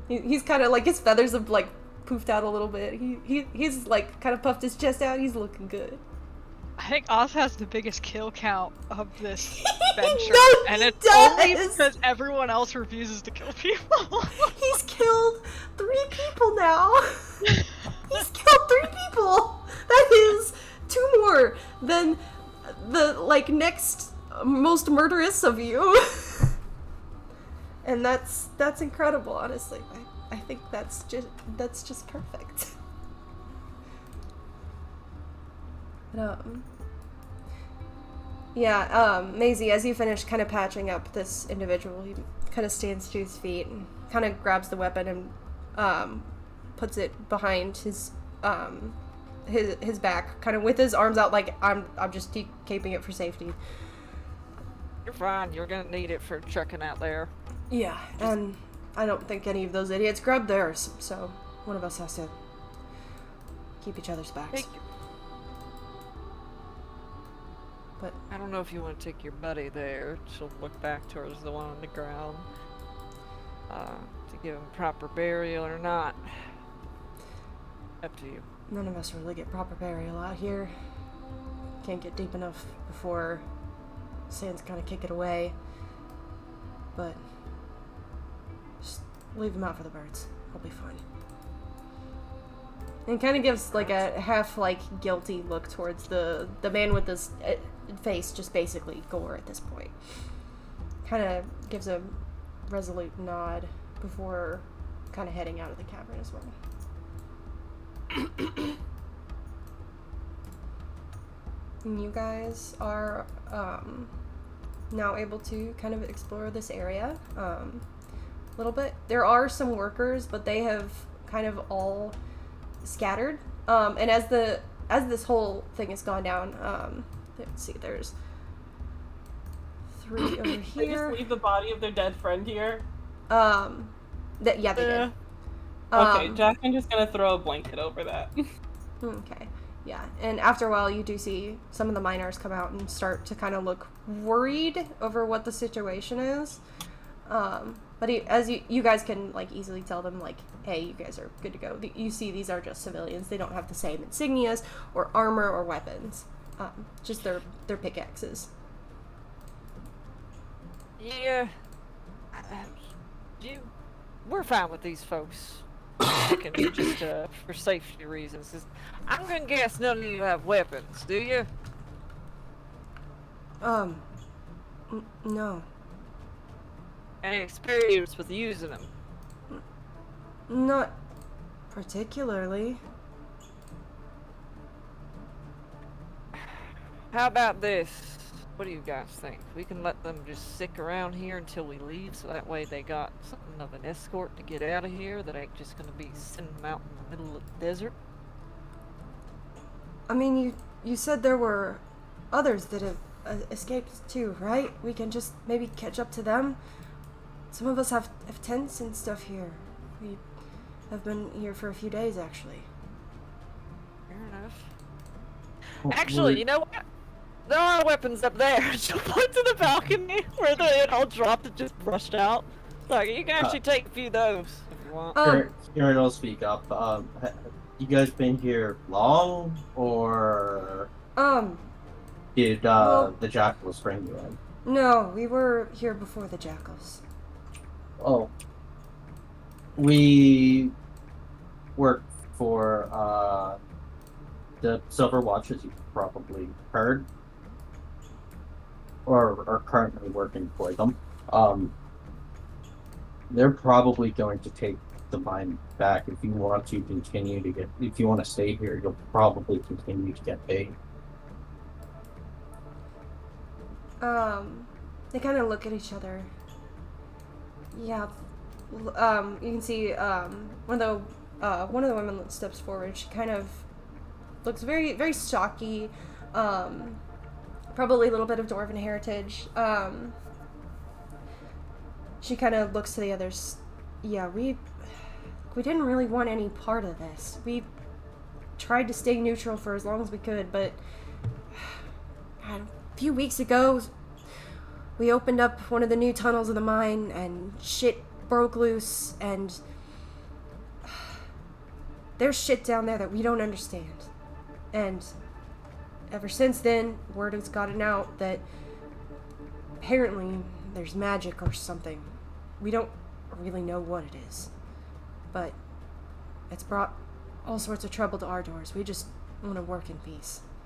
He's kind of like, his feathers have like poofed out a little bit. He's like kind of puffed his chest out. He's looking good. I I think Oz has the biggest kill count of this venture, No, and he it's only does! because everyone else refuses to kill people. He's killed 3 people now. He's killed 3 people. That is 2 more than the next most murderous of you. And that's incredible, honestly. I think that's just perfect. Maisie, as you finish kind of patching up this individual, he kind of stands to his feet and kind of grabs the weapon and puts it behind his back, kind of with his arms out, like I'm just keeping it for safety. You're fine. You're gonna need it for trucking out there. Yeah, and I don't think any of those idiots grabbed theirs, so one of us has to keep each other's backs. But I don't know if you want to take your buddy there. She'll look back towards the one on the ground. To give him proper burial or not. Up to you. none of us really get proper burial out here. Can't get deep enough before sands kind of kick it away. But just leave them out for the birds. I'll be fine. And kind of gives like a half guilty look towards the man with this face just basically gore at this point. Kind of gives a resolute nod before kind of heading out of the cavern as well. And you guys are now able to kind of explore this area a little bit. There are some workers, but they have kind of all scattered. And as this whole thing has gone down, let's see, there's 3 over They here. just leave the body of their dead friend here. Yeah, they did. Okay, Jack, I'm just gonna throw a blanket over that. Okay, yeah. And after a while, you do see some of the miners come out and start to kind of look worried over what the situation is. But as you guys can easily tell them hey, you guys are good to go. You see, these are just civilians. They don't have the same insignias or armor or weapons. Just their pickaxes. Yeah. We're fine with these folks. Just for safety reasons. I'm gonna guess none of you have weapons, do you? No. Any experience with using them? Not particularly. How about this? What do you guys think? We can let them just stick around here until we leave, so that way they got something of an escort to get out of here that ain't just gonna be sending them out in the middle of the desert. I mean, you said there were others that have escaped too, right? We can just maybe catch up to them. Some of us have tents and stuff here. We have been here for a few days, actually. Fair enough. Well, Actually, you know what? There are weapons up there. She'll point to the balcony where it all dropped and just brushed out. Like, you can actually take a few of those if you want. Kieran will speak up. You guys been here long, or did the Jackals bring you in? No, we were here before the Jackals. Oh, we work for the Silver Watch, as you probably heard, or are currently working for them. They're probably going to take the mine back. If you want to continue to get, if you want to stay here, you'll probably continue to get paid. They kind of look at each other. Yeah. You can see one of the women steps forward. She kind of looks very, very stocky. Probably a little bit of Dwarven heritage. She kind of looks to the others. Yeah, we didn't really want any part of this. We tried to stay neutral for as long as we could, but a few weeks ago, we opened up one of the new tunnels of the mine, and shit broke loose, and there's shit down there that we don't understand. And ever since then, word has gotten out that apparently there's magic or something. We don't really know what it is, but it's brought all sorts of trouble to our doors. We just want to work in peace.